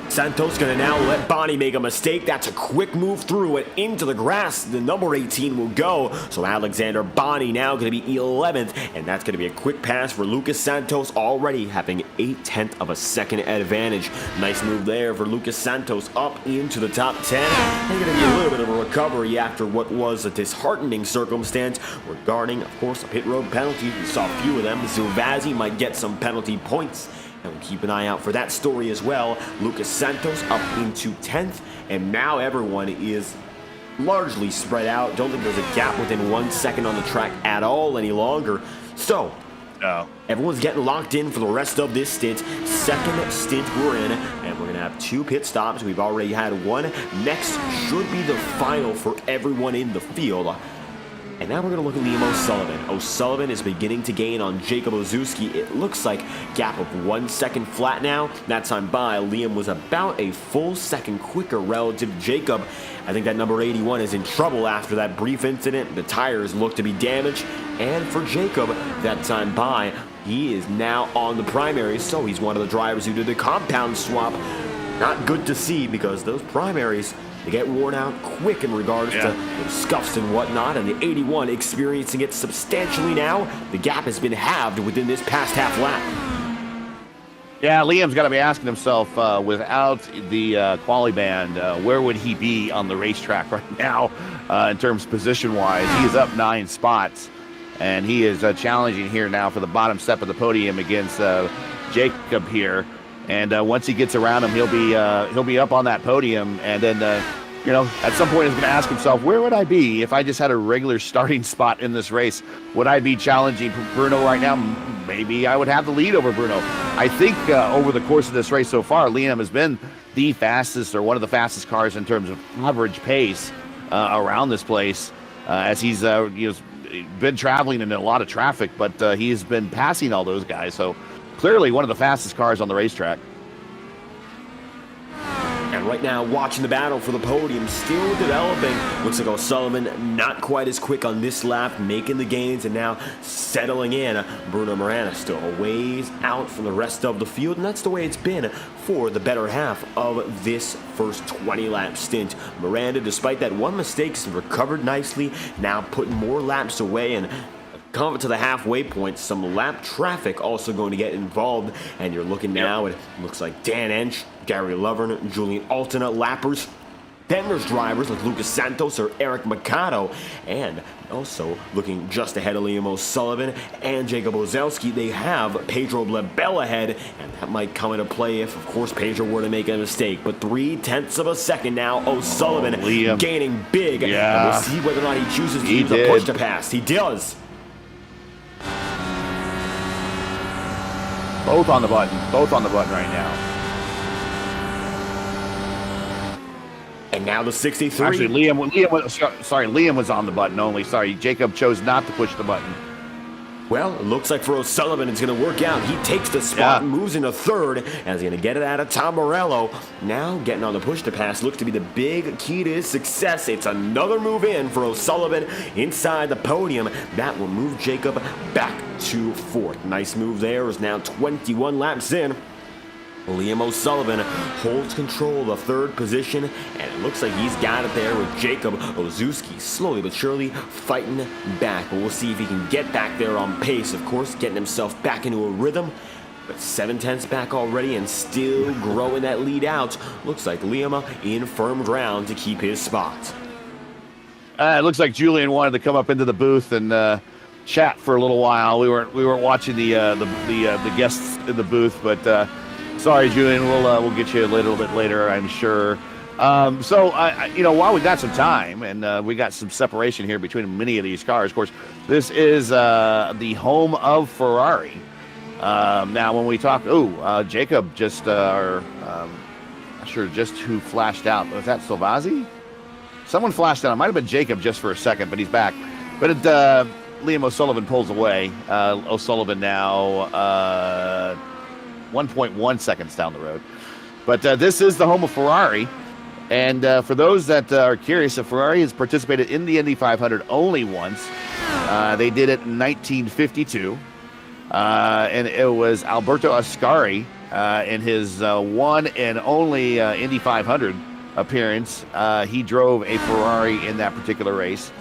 Speaker 1: Santos going to now let Boni make a mistake. That's a quick move through it into the grass. The number 18 will go. So Alexander Boni now going to be 11th, and that's going to be a quick pass for Lucas Santos, already having 0.8 of a second advantage. Nice move there for Lucas Santos up into the top 10. And going to be a little bit of a recovery after what was a disheartening circumstance regarding, of course, a pit road penalty. We saw a few of them. Zilvazzi might get some penalty points. And we'll keep an eye out for that story as well. Lucas Santos up into 10th, and now everyone is largely spread out. Don't think there's a gap within 1 second on the track at all any longer. So, everyone's getting locked in for the rest of this stint. Second stint we're in, and we're going to have 2 pit stops. We've already had 1. Next should be the final for everyone in the field. And now we're going to look at Liam O'Sullivan. O'Sullivan is beginning to gain on Jacob Ozuski. It looks like gap of 1 second flat now. That time by, Liam was about a full second quicker relative to Jacob. I think that number 81 is in trouble after that brief incident. The tires look to be damaged. And for Jacob, that time by, he is now on the primaries. So he's one of the drivers who did the compound swap. Not good to see because those primaries, they get worn out quick in regards to the scuffs and whatnot, and the 81 experiencing it substantially now. The gap has been halved within this past half lap.
Speaker 2: Yeah, Liam's got to be asking himself, without the quali band, where would he be on the racetrack right now in terms of position-wise? He is up 9 spots, and he is challenging here now for the bottom step of the podium against Jacob here. And once he gets around him, he'll be up on that podium, and then at some point he's going to ask himself, where would I be if I just had a regular starting spot in this race? Would I be challenging Bruno right now? Maybe I would have the lead over Bruno. I think over the course of this race so far, Liam has been the fastest, or one of the fastest cars in terms of average pace around this place, as he's been traveling in a lot of traffic, but he's been passing all those guys. So clearly one of the fastest cars on the racetrack.
Speaker 1: And right now, watching the battle for the podium, still developing. Looks like O'Sullivan not quite as quick on this lap, making the gains, and now settling in. Bruno Moran still a ways out from the rest of the field, and that's the way it's been for the better half of this first 20-lap stint. Miranda, despite that one mistake, has recovered nicely, now putting more laps away, and coming to the halfway point, some lap traffic also going to get involved, and you're looking now, it looks like Dan Ench, Gary Lovern, Julian Altena lappers, Denver's drivers like Lucas Santos or Eric Mercado, and also looking just ahead of Liam O'Sullivan and Jacob Ozelski, they have Pedro Lebel ahead, and that might come into play if, of course, Pedro were to make a mistake. But 0.3 of a second now, O'Sullivan gaining big. And we'll see whether or not he chooses to use a push to pass. He does.
Speaker 2: Both on the button right now.
Speaker 1: And now the 63.
Speaker 2: Actually, Liam was on the button only. Sorry, Jacob chose not to push the button.
Speaker 1: Well, it looks like for O'Sullivan it's going to work out. He takes the spot and moves into third, and he's going to get it out of Tom Morello. Now getting on the push to pass looks to be the big key to his success. It's another move in for O'Sullivan inside the podium. That will move Jacob back to fourth. Nice move there. Is now 21 laps in. Liam O'Sullivan holds control of the third position, and it looks like he's got it there with Jacob Ozuski slowly but surely fighting back. But we'll see if he can get back there on pace, of course, getting himself back into a rhythm. but 7/10 back already and still growing that lead out. Looks like Lima in firm ground to keep his spot.
Speaker 2: It looks like Julian wanted to come up into the booth and chat for a little while. We weren't watching the guests in the booth, but sorry, Julian. We'll get you a little bit later, I'm sure. So while we got some time and we got some separation here between many of these cars, of course, this is the home of Ferrari. Now, when we talk, Jacob just, not sure just who flashed out. Was that Silvazzi? Someone flashed out. It might have been Jacob just for a second, but he's back. But Liam O'Sullivan pulls away. O'Sullivan now 1.1 seconds down the road. But this is the home of Ferrari. And for those that are curious, Ferrari has participated in the Indy 500 only once. They did it in 1952. And it was Alberto Ascari in his one and only Indy 500 appearance. He drove a Ferrari in that particular race.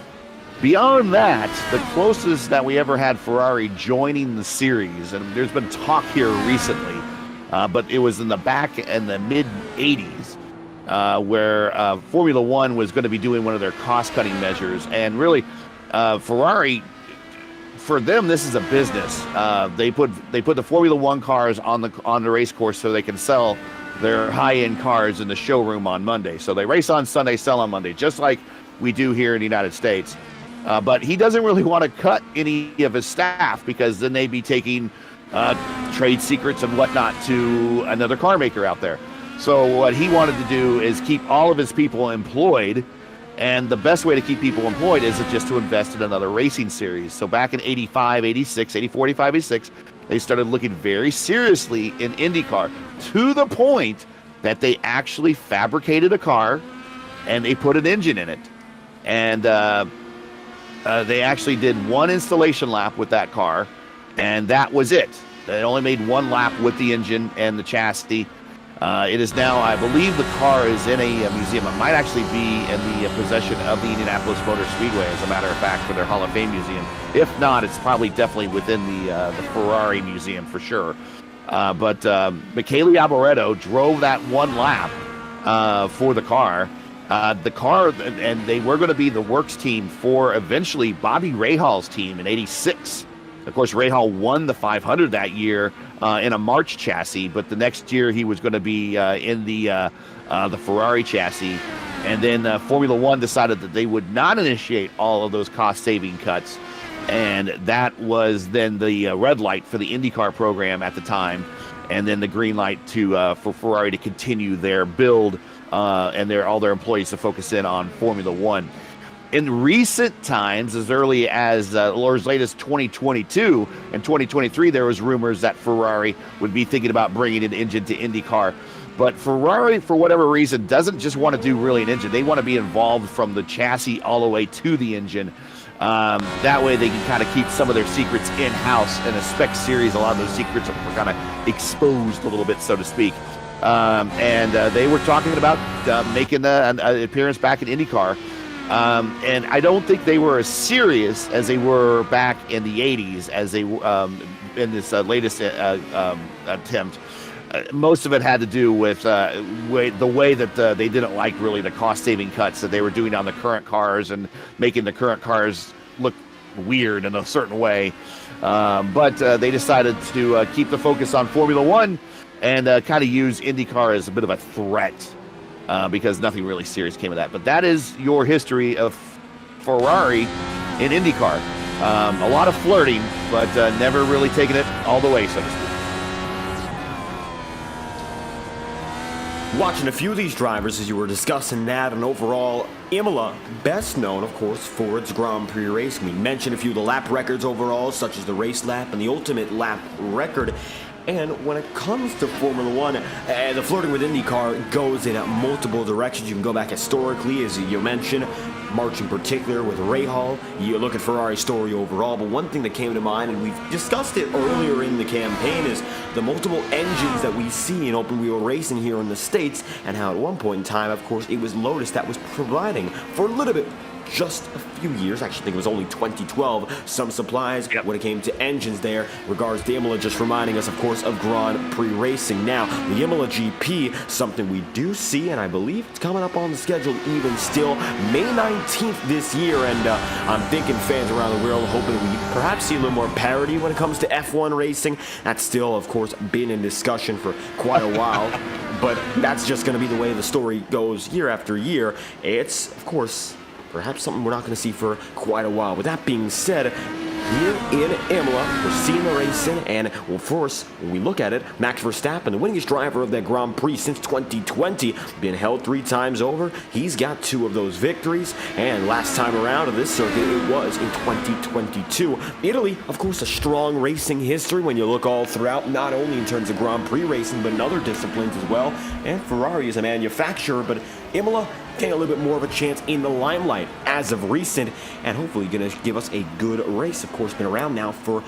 Speaker 2: Beyond that, the closest that we ever had Ferrari joining the series, and there's been talk here recently, but it was in the back in the mid-'80s where Formula One was going to be doing one of their cost-cutting measures. And really, Ferrari, for them, this is a business. They put the Formula One cars on the race course so they can sell their high-end cars in the showroom on Monday. So they race on Sunday, sell on Monday, just like we do here in the United States. But he doesn't really want to cut any of his staff because then they'd be taking trade secrets and whatnot to another car maker out there. So what he wanted to do is keep all of his people employed. And the best way to keep people employed is just to invest in another racing series. So back in 85, 86, 84, 85, 86, they started looking very seriously in IndyCar to the point that they actually fabricated a car and they put an engine in it. And they actually did one installation lap with that car, and that was it. They only made one lap with the engine and the chassis. It is now, I believe the car is in a museum. It might actually be in the possession of the Indianapolis Motor Speedway, as a matter of fact, for their Hall of Fame museum. If not, it's probably definitely within the Ferrari museum for sure. But Michele Alboreto drove that one lap for the car. And they were going to be the works team for eventually Bobby Rahal's team in '86. Of course, Rahal won the 500 that year in a March chassis, but the next year he was going to be in the Ferrari chassis. And then Formula One decided that they would not initiate all of those cost-saving cuts, and that was then the red light for the IndyCar program at the time, and then the green light for Ferrari to continue their build and all their employees to focus in on Formula One. In recent times, as early as late as 2022 and 2023, there was rumors that Ferrari would be thinking about bringing an engine to IndyCar. But Ferrari, for whatever reason, doesn't just want to do really an engine. They want to be involved from the chassis all the way to the engine. That way they can kind of keep some of their secrets in-house. In a spec series, a lot of those secrets are kind of exposed a little bit, so to speak. And they were talking about making an appearance back in IndyCar. And I don't think they were as serious as they were back in the 80s as they in this latest attempt. Most of it had to do with the way that they didn't like really the cost-saving cuts that they were doing on the current cars and making the current cars look weird in a certain way. But they decided to keep the focus on Formula One and kind of use IndyCar as a bit of a threat. Because nothing really serious came of that. But that is your history of Ferrari in IndyCar. A lot of flirting, but never really taking it all the way, so to speak.
Speaker 1: Watching a few of these drivers as you were discussing that, and overall, Imola, best known, of course, for its Grand Prix racing. We mentioned a few of the lap records overall, such as the race lap and the ultimate lap record. And when it comes to Formula One, the flirting with IndyCar goes in multiple directions. You can go back historically, as you mentioned, March in particular with Rahal. You look at Ferrari's story overall, but one thing that came to mind, and we've discussed it earlier in the campaign, is the multiple engines that we see in open-wheel racing here in the States, and how at one point in time, of course, it was Lotus that was providing for a little bit just a few years. Actually, I think it was only 2012. Some supplies when it came to engines there. Regards to Imola, just reminding us, of course, of Grand Prix racing. Now, the Imola GP, something we do see, and I believe it's coming up on the schedule even still, May 19th this year. And I'm thinking fans around the world hoping we perhaps see a little more parity when it comes to F1 racing. That's still, of course, been in discussion for quite a while. But that's just going to be the way the story goes year after year. It's, of course, perhaps something we're not going to see for quite a while. With that being said, here in Imola, we're seeing the racing, and well, first, when we look at it, Max Verstappen, the winningest driver of that Grand Prix since 2020, been held 3 times over. He's got 2 of those victories, and last time around of this circuit, it was in 2022. Italy, of course, a strong racing history when you look all throughout, not only in terms of Grand Prix racing, but in other disciplines as well. And Ferrari is a manufacturer, but Imola getting a little bit more of a chance in the limelight as of recent, and hopefully going to give us a good race. Of course, been around now for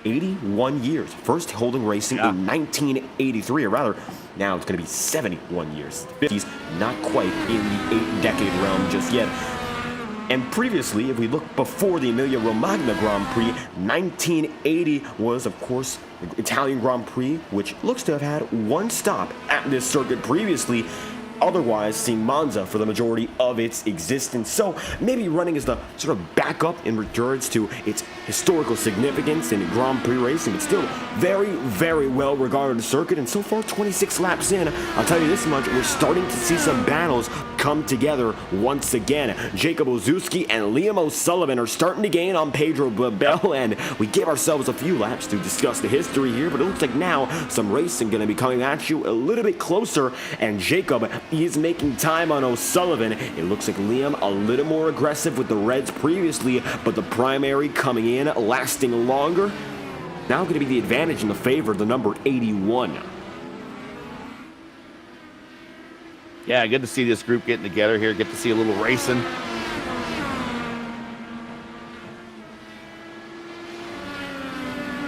Speaker 1: 81 years. First holding racing in 1983, or rather, now it's going to be 71 years. 50s, not quite in the 8-decade realm just yet. And previously, if we look before the Emilia-Romagna Grand Prix, 1980 was, of course, the Italian Grand Prix, which looks to have had 1 stop at this circuit previously. Otherwise, seeing Monza for the majority of its existence. So maybe running as the sort of backup in regards to its historical significance in Grand Prix racing, but still very, very well regarded circuit. And so far, 26 laps in, I'll tell you this much, we're starting to see some battles come together once again. Jacob Ozuski and Liam O'Sullivan are starting to gain on Pedro Babel, and we give ourselves a few laps to discuss the history here, but it looks like now some racing going to be coming at you a little bit closer, and Jacob, he is making time on O'Sullivan. It looks like Liam a little more aggressive with the Reds previously, but the primary coming in, lasting longer. Now going to be the advantage in the favor of the number 81.
Speaker 2: Yeah, good to see this group getting together here. Get to see a little racing.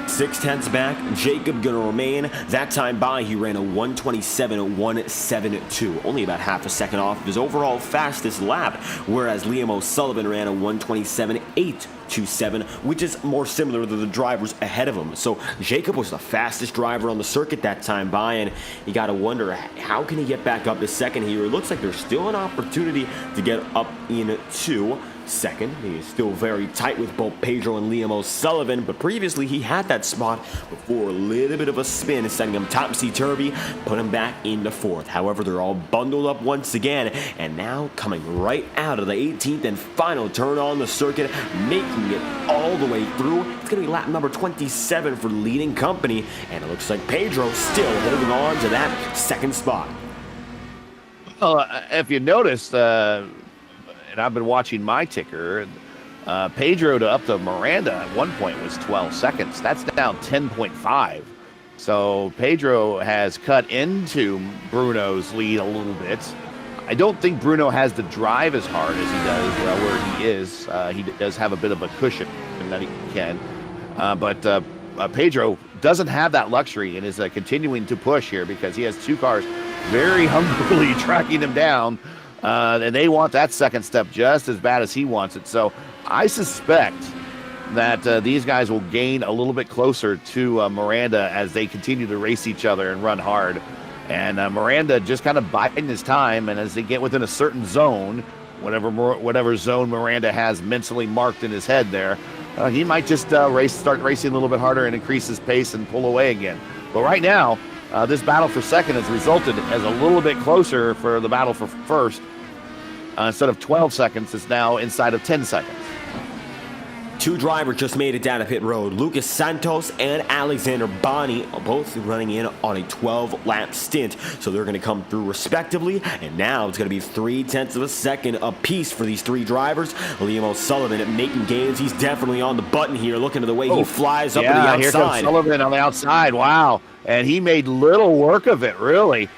Speaker 1: Six tenths back, Jacob gonna remain. That time by, he ran a 1:27.172, only about half a second off of his overall fastest lap, whereas Liam O'Sullivan ran a 1:27.827, which is more similar to the drivers ahead of him. So Jacob was the fastest driver on the circuit that time by, and you gotta wonder, how can he get back up to second here? It looks like there's still an opportunity to get up into second. He is still very tight with both Pedro and Liam O'Sullivan, but previously he had that spot before a little bit of a spin, sending him topsy-turvy, put him back into 4th. However, they're all bundled up once again, and now coming right out of the 18th and final turn on the circuit, making it all the way through. It's going to be lap number 27 for leading company, and it looks like Pedro still holding on to that second spot.
Speaker 2: Well, if you noticed, and I've been watching my ticker, Pedro up to Miranda at one point was 12 seconds. That's down 10.5. So Pedro has cut into Bruno's lead a little bit. I don't think Bruno has to drive as hard as he does where he is. He does have a bit of a cushion that he can. But Pedro doesn't have that luxury and is continuing to push here because he has 2 cars very hungrily tracking him down. And they want that second step just as bad as he wants it. So I suspect that these guys will gain a little bit closer to Miranda as they continue to race each other and run hard. And Miranda just kind of biding his time. And as they get within a certain zone, whatever zone Miranda has mentally marked in his head there, he might just start racing a little bit harder and increase his pace and pull away again. But right now, this battle for second has resulted as a little bit closer for the battle for first. Instead of 12 seconds, it's now inside of 10 seconds.
Speaker 1: 2 drivers just made it down to pit road. Lucas Santos and Alexander Boni are both running in on a 12-lap stint. So they're going to come through respectively. And now it's going to be 0.3 of a second apiece for these 3 drivers. Liam O'Sullivan making gains. He's definitely on the button here, looking at the way he flies up to the outside.
Speaker 2: Here comes Sullivan on the outside. Wow. And he made little work of it, really.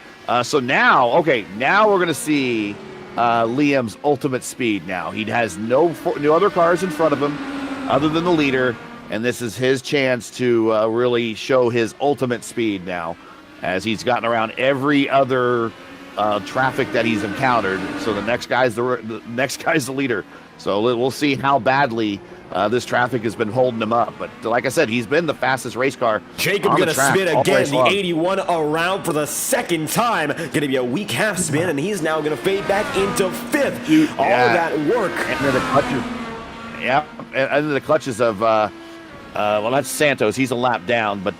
Speaker 2: So now we're going to see Liam's ultimate speed now. He has no other cars in front of him other than the leader, and this is his chance to really show his ultimate speed now, as he's gotten around every other traffic that he's encountered. So the next guy's the next guy's the leader. So we'll see how badly this traffic has been holding him up. But like I said, he's been the fastest race car.
Speaker 1: Jacob going to spin again, the 81 around for the second time. Going to be a weak half spin, and he's now going to fade back into fifth. All of that work.
Speaker 2: And then the clutches. Yeah, and then the clutches of, well, that's Santos. He's a lap down, but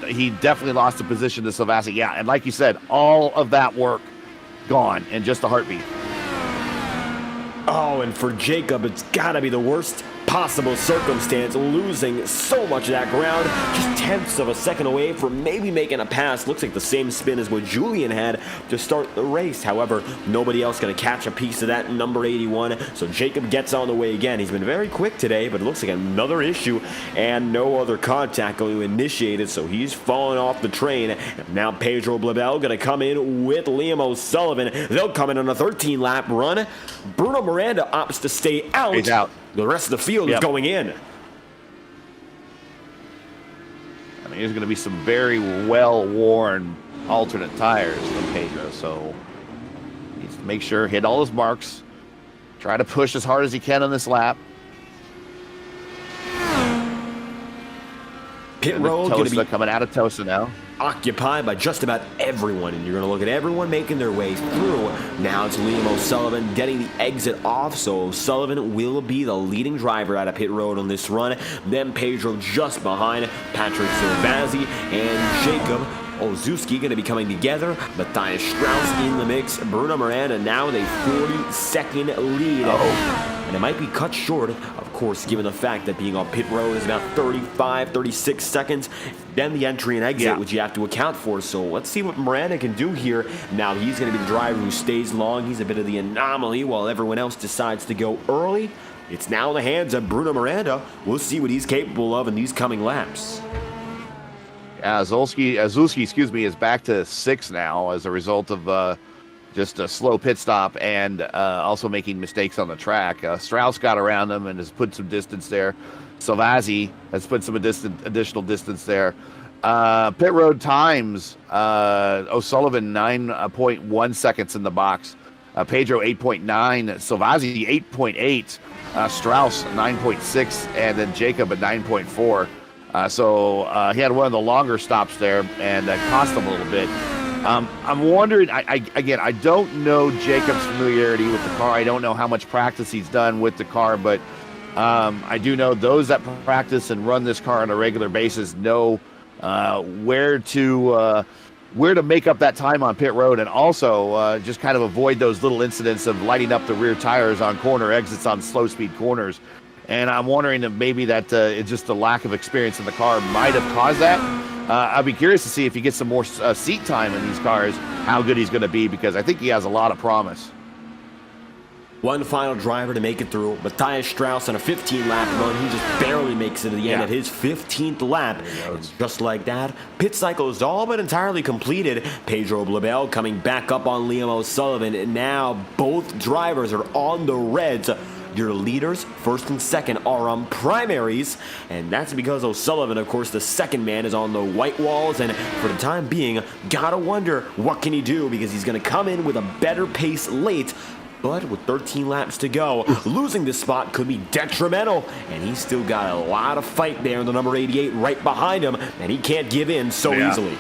Speaker 2: he definitely lost the position to Silvassi. Yeah, and like you said, all of that work gone in just a heartbeat.
Speaker 1: Oh, and for Jacob, it's got to be the worst possible circumstance, losing so much of that ground, just tenths of a second away from maybe making a pass. Looks like the same spin as what Julian had to start the race. However, nobody else going to catch a piece of that number 81, so Jacob gets on the way again. He's been very quick today, but it looks like another issue and no other contact going to initiate it, so he's falling off the train. Now Pedro Blabel going to come in with Liam O'Sullivan. They'll come in on a 13-lap run. Bruno Miranda opts to stay out.
Speaker 2: He's out.
Speaker 1: The rest of the field is going in.
Speaker 2: I mean, there's going to be some very well-worn alternate tires from Pedro, so he needs to make sure, hit all his marks, try to push as hard as he can on this lap.
Speaker 1: Pit road going to be
Speaker 2: coming out of Tosa now.
Speaker 1: Occupied by just about everyone, and you're going to look at everyone making their way through. Now it's Liam O'Sullivan getting the exit off, so O'Sullivan will be the leading driver out of pit road on this run. Then Pedro just behind Patrick Silvazzi and Jacob Ozuski going to be coming together. Matthias Strauss in the mix. Bruno Miranda now with a 40-second lead. And it might be cut short, of course, given the fact that being on pit road is about 35, 36 seconds. Then the entry and exit, which you have to account for. So let's see what Miranda can do here. Now he's going to be the driver who stays long. He's a bit of the anomaly while everyone else decides to go early. It's now in the hands of Bruno Miranda. We'll see what he's capable of in these coming laps.
Speaker 2: Zuzki, is back to 6 now as a result of just a slow pit stop and also making mistakes on the track. Strauss got around him and has put some distance there. Silvazzi has put some additional distance there. Pit road times, O'Sullivan 9.1 seconds in the box. Pedro 8.9, Silvazzi 8.8, Strauss 9.6, and then Jacob at 9.4. So he had one of the longer stops there, and that cost him a little bit. I'm wondering, I don't know Jacob's familiarity with the car. I don't know how much practice he's done with the car, but I do know those that practice and run this car on a regular basis know where to make up that time on pit road, and also just kind of avoid those little incidents of lighting up the rear tires on corner exits on slow speed corners. And I'm wondering if maybe that it's just the lack of experience in the car might have caused that. I'd be curious to see if he gets some more seat time in these cars, how good he's going to be, because I think he has a lot of promise.
Speaker 1: One final driver to make it through, Matthias Strauss on a 15-lap run. He just barely makes it to the end at his 15th lap. And just like that, pit cycle is all but entirely completed. Pedro Blabel coming back up on Liam O'Sullivan. And now both drivers are on the reds. Your leaders, first and second, are on primaries, and that's because O'Sullivan, of course, the second man, is on the white walls, and for the time being, gotta wonder what can he do, because he's gonna come in with a better pace late, but with 13 laps to go, losing this spot could be detrimental, and he's still got a lot of fight there in the number 88 right behind him, and he can't give in so easily.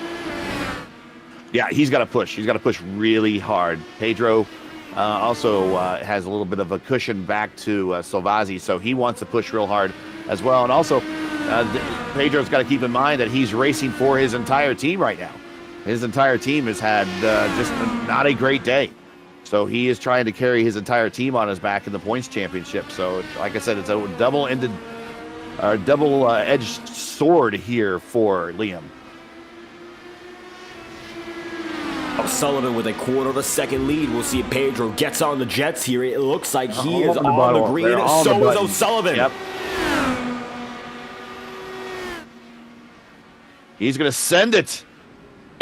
Speaker 2: Yeah, he's got to push. He's got to push really hard. Pedro also has a little bit of a cushion back to Silvazzi, so he wants to push real hard as well. And also, Pedro's got to keep in mind that he's racing for his entire team right now. His entire team has had just not a great day. So he is trying to carry his entire team on his back in the points championship. So, like I said, it's a double-edged sword here for Liam.
Speaker 1: O'Sullivan with a quarter of a second lead. We'll see if Pedro gets on the jets here. It looks like he is on the green. So is O'Sullivan.
Speaker 2: Yep. He's going to send it.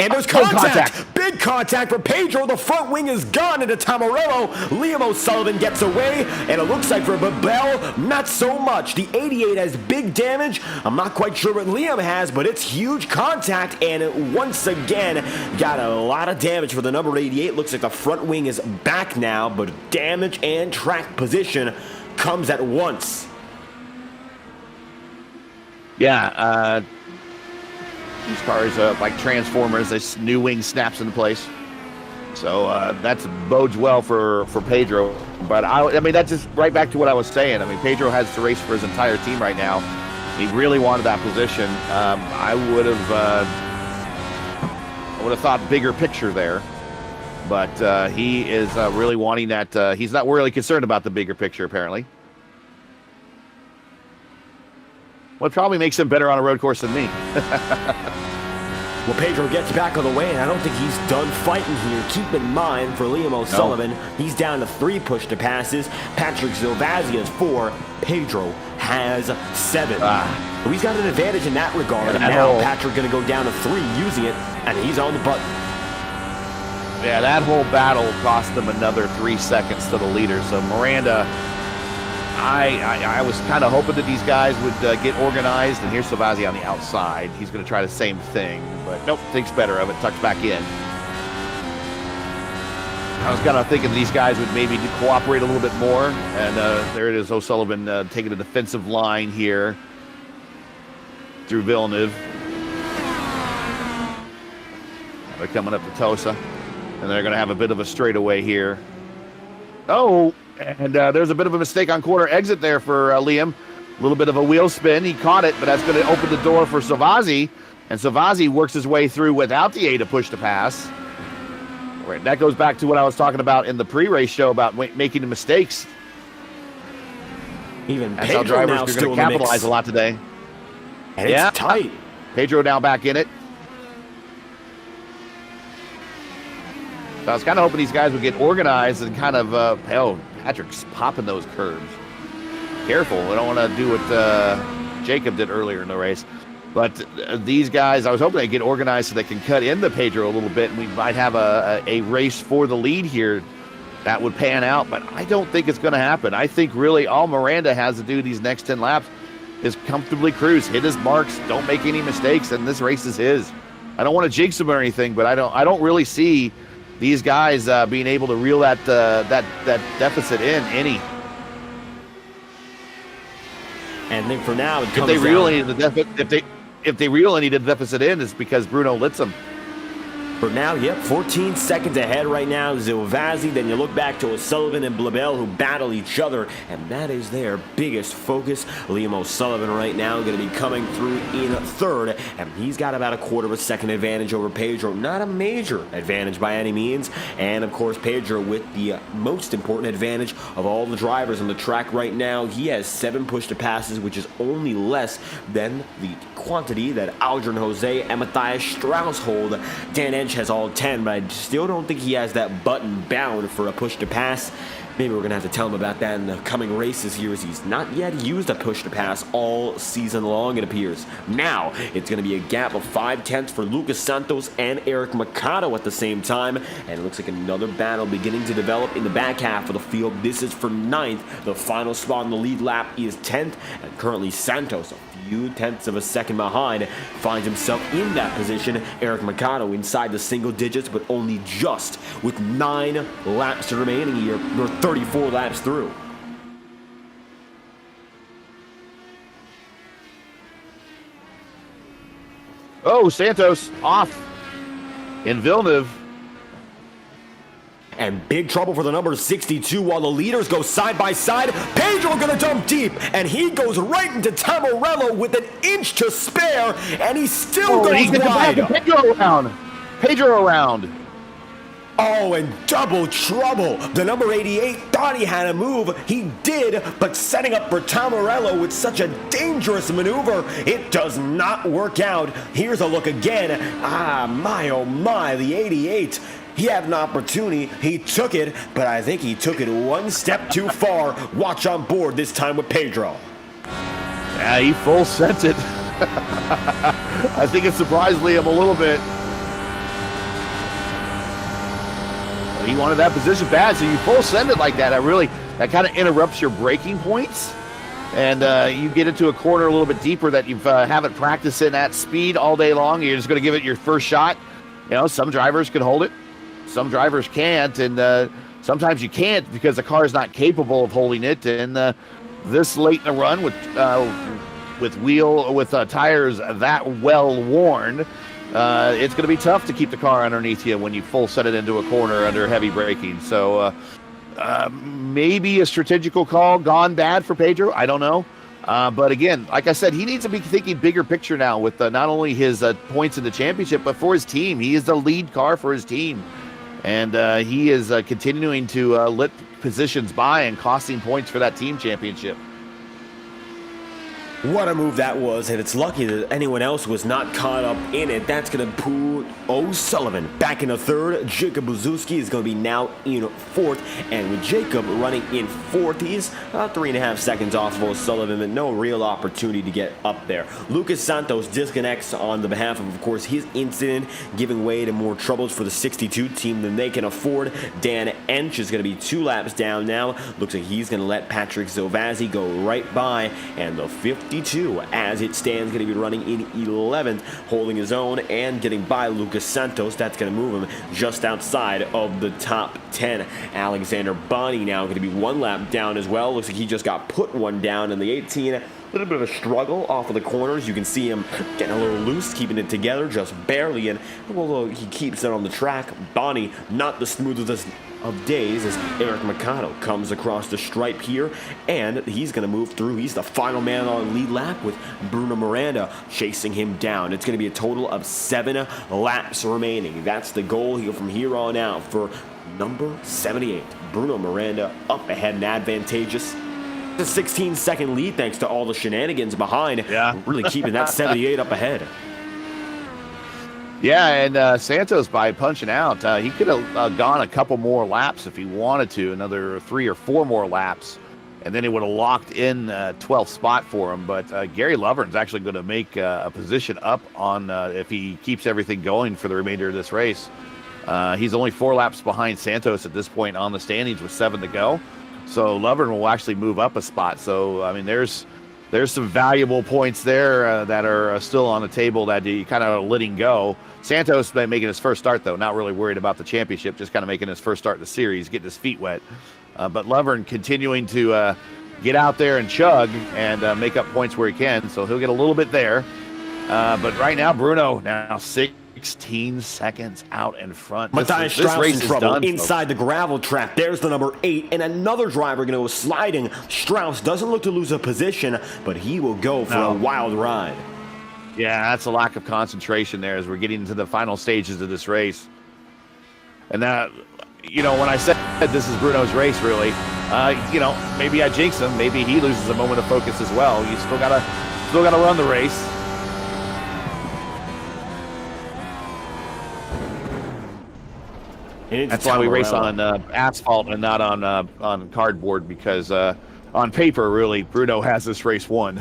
Speaker 1: And there's
Speaker 2: Good
Speaker 1: contact. Big contact for Pedro. The front wing is gone into Tamarello. Liam O'Sullivan gets away, and it looks like for Babel, not so much. The 88 has big damage. I'm not quite sure what Liam has, but it's huge contact, and it once again got a lot of damage for the number 88. Looks like the front wing is back now, but damage and track position comes at once.
Speaker 2: Yeah, these cars like Transformers, this new wing snaps into place. So that bodes well for Pedro. But I mean, that's just right back to what I was saying. I mean, Pedro has to race for his entire team right now. He really wanted that position. I would have thought bigger picture there. But he is really wanting that. He's not really concerned about the bigger picture, apparently. What probably makes him better on a road course than me.
Speaker 1: Well, Pedro gets back on the way, and I don't think he's done fighting here. Keep in mind, for Liam O'Sullivan, he's down to 3 push-to-passes. Patrick Zilvazzi has 4. Pedro has 7. So he's got an advantage in that regard. And now Patrick going to go down to 3 using it, and he's on the button.
Speaker 2: Yeah, that whole battle cost him another 3 seconds to the leader. So Miranda, I was kind of hoping that these guys would get organized, and here's Savazzi on the outside. He's going to try the same thing, but nope, thinks better of it, tucks back in. I was kind of thinking these guys would maybe cooperate a little bit more, and there it is, O'Sullivan taking a defensive line here through Villeneuve. They're coming up to Tosa, and they're going to have a bit of a straightaway here. Oh, and there's a bit of a mistake on corner exit there for Liam. A little bit of a wheel spin. He caught it, but that's going to open the door for Savazzi. And Savazzi works his way through without the A to push to pass. Right, that goes back to what I was talking about in the pre-race show about making the mistakes.
Speaker 1: Even
Speaker 2: that's
Speaker 1: Pedro
Speaker 2: how
Speaker 1: now
Speaker 2: drivers are going to capitalize a lot today.
Speaker 1: And it's tight.
Speaker 2: Pedro now back in it. So I was kind of hoping these guys would get organized and kind of, Patrick's popping those curves. Careful, we don't want to do what Jacob did earlier in the race. But these guys, I was hoping they'd get organized so they can cut into Pedro a little bit, and we might have a race for the lead here that would pan out. But I don't think it's going to happen. I think really all Miranda has to do these next 10 laps is comfortably cruise, hit his marks, don't make any mistakes, and this race is his. I don't want to jinx him or anything, but I don't really see these guys being able to reel that deficit in any.
Speaker 1: And then for now,
Speaker 2: if they reel any of the deficit in, it's because Bruno lits them.
Speaker 1: For now, 14 seconds ahead right now, Zilvazzi. Then you look back to O'Sullivan and Blabel, who battle each other, and that is their biggest focus. Liam O'Sullivan right now going to be coming through in 3rd, and he's got about a 1/4 of a second advantage over Pedro. Not a major advantage by any means, and of course Pedro with the most important advantage of all the drivers on the track right now. He has 7 push-to-passes, which is only less than the quantity that Aldrin Jose and Matthias Strauss hold. Dan Ench has all 10, but I still don't think he has that button bound for a push to pass. Maybe we're going to have to tell him about that in the coming races here, as he's not yet used a push to pass all season long, it appears. Now, it's going to be a gap of 5/10 for Lucas Santos and Eric Mercado at the same time, and it looks like another battle beginning to develop in the back half of the field. This is for 9th. The final spot in the lead lap is 10th, and currently Santos, few tenths of a second behind, finds himself in that position. Eric Mercado inside the single digits, but only just with 9 laps remaining here, or 34 laps through.
Speaker 2: Oh, Santos off in Villeneuve.
Speaker 1: And big trouble for the number 62 while the leaders go side by side. Pedro gonna dump deep, and he goes right into Tamarello with an inch to spare, and he still goes wide.
Speaker 2: Pedro around.
Speaker 1: Oh, and double trouble. The number 88 thought he had a move. He did, but setting up for Tamarello with such a dangerous maneuver, it does not work out. Here's a look again. My, oh my, the 88. He had an opportunity, he took it, but I think he took it one step too far. Watch on board this time with Pedro.
Speaker 2: Yeah, he full sent it. I think it surprised Liam a little bit. He wanted that position bad, so you full send it like that. That kind of interrupts your braking points, and you get into a corner a little bit deeper that you haven't practiced in at speed all day long. You're just going to give it your first shot. You know, some drivers can hold it, some drivers can't, and sometimes you can't because the car is not capable of holding it. And this late in the run with tires that well worn, it's going to be tough to keep the car underneath you when you full set it into a corner under heavy braking. So maybe a strategical call gone bad for Pedro. I don't know. But again, like I said, he needs to be thinking bigger picture now with not only his points in the championship, but for his team. He is the lead car for his team. And he is continuing to let positions by and costing points for that team championship.
Speaker 1: What a move that was, and it's lucky that anyone else was not caught up in it. That's going to put O'Sullivan back in third. Jacob Buzuski is going to be now in fourth, and with Jacob running in fourth, he's about 3.5 seconds off of O'Sullivan, but no real opportunity to get up there. Lucas Santos disconnects on the behalf of course, his incident, giving way to more troubles for the 62 team than they can afford. Dan Ench is going to be 2 laps down now. Looks like he's going to let Patrick Zovazzi go right by, and the 52 as it stands going to be running in 11th, holding his own and getting by Lucas Santos. That's going to move him just outside of the top 10. Alexander Bonney now going to be 1 lap down as well. Looks like he just got put one down in the 18. A little bit of a struggle off of the corners. You can see him getting a little loose, keeping it together just barely, and although he keeps it on the track, Bonney not the smoothest of days as Eric Mercado comes across the stripe here, and he's going to move through. He's the final man on the lead lap with Bruno Miranda chasing him down. It's going to be a total of 7 laps remaining. That's the goal here from here on out for number 78. Bruno Miranda up ahead and advantageous. The 16-second lead thanks to all the shenanigans behind.
Speaker 2: Yeah.
Speaker 1: Really keeping that 78 up ahead.
Speaker 2: Yeah, and Santos, by punching out, he could have gone a couple more laps if he wanted to, another 3 or 4 more laps, and then it would have locked in 12th spot for him. But Gary Lovern's actually going to make a position up on if he keeps everything going for the remainder of this race. He's only 4 laps behind Santos at this point on the standings with 7 to go. So Lovern will actually move up a spot. So, I mean, there's some valuable points there that are still on the table that you kind of letting go. Santos been making his first start, though, not really worried about the championship, just kind of making his first start in the series, getting his feet wet. But Lovern continuing to get out there and chug and make up points where he can, so he'll get a little bit there. But right now, Bruno now 16 seconds out in front.
Speaker 1: Matthias
Speaker 2: this
Speaker 1: Strauss
Speaker 2: race
Speaker 1: in trouble
Speaker 2: done,
Speaker 1: inside the gravel trap. There's the number 8, and another driver going to go sliding. Strauss doesn't look to lose a position, but he will go for a wild ride.
Speaker 2: Yeah, that's a lack of concentration there as we're getting into the final stages of this race. And that, you know, when I said this is Bruno's race, really, you know, maybe I jinx him. Maybe he loses a moment of focus as well. You still gotta run the race. That's why we race on asphalt and not on cardboard, because on paper, really, Bruno has this race won.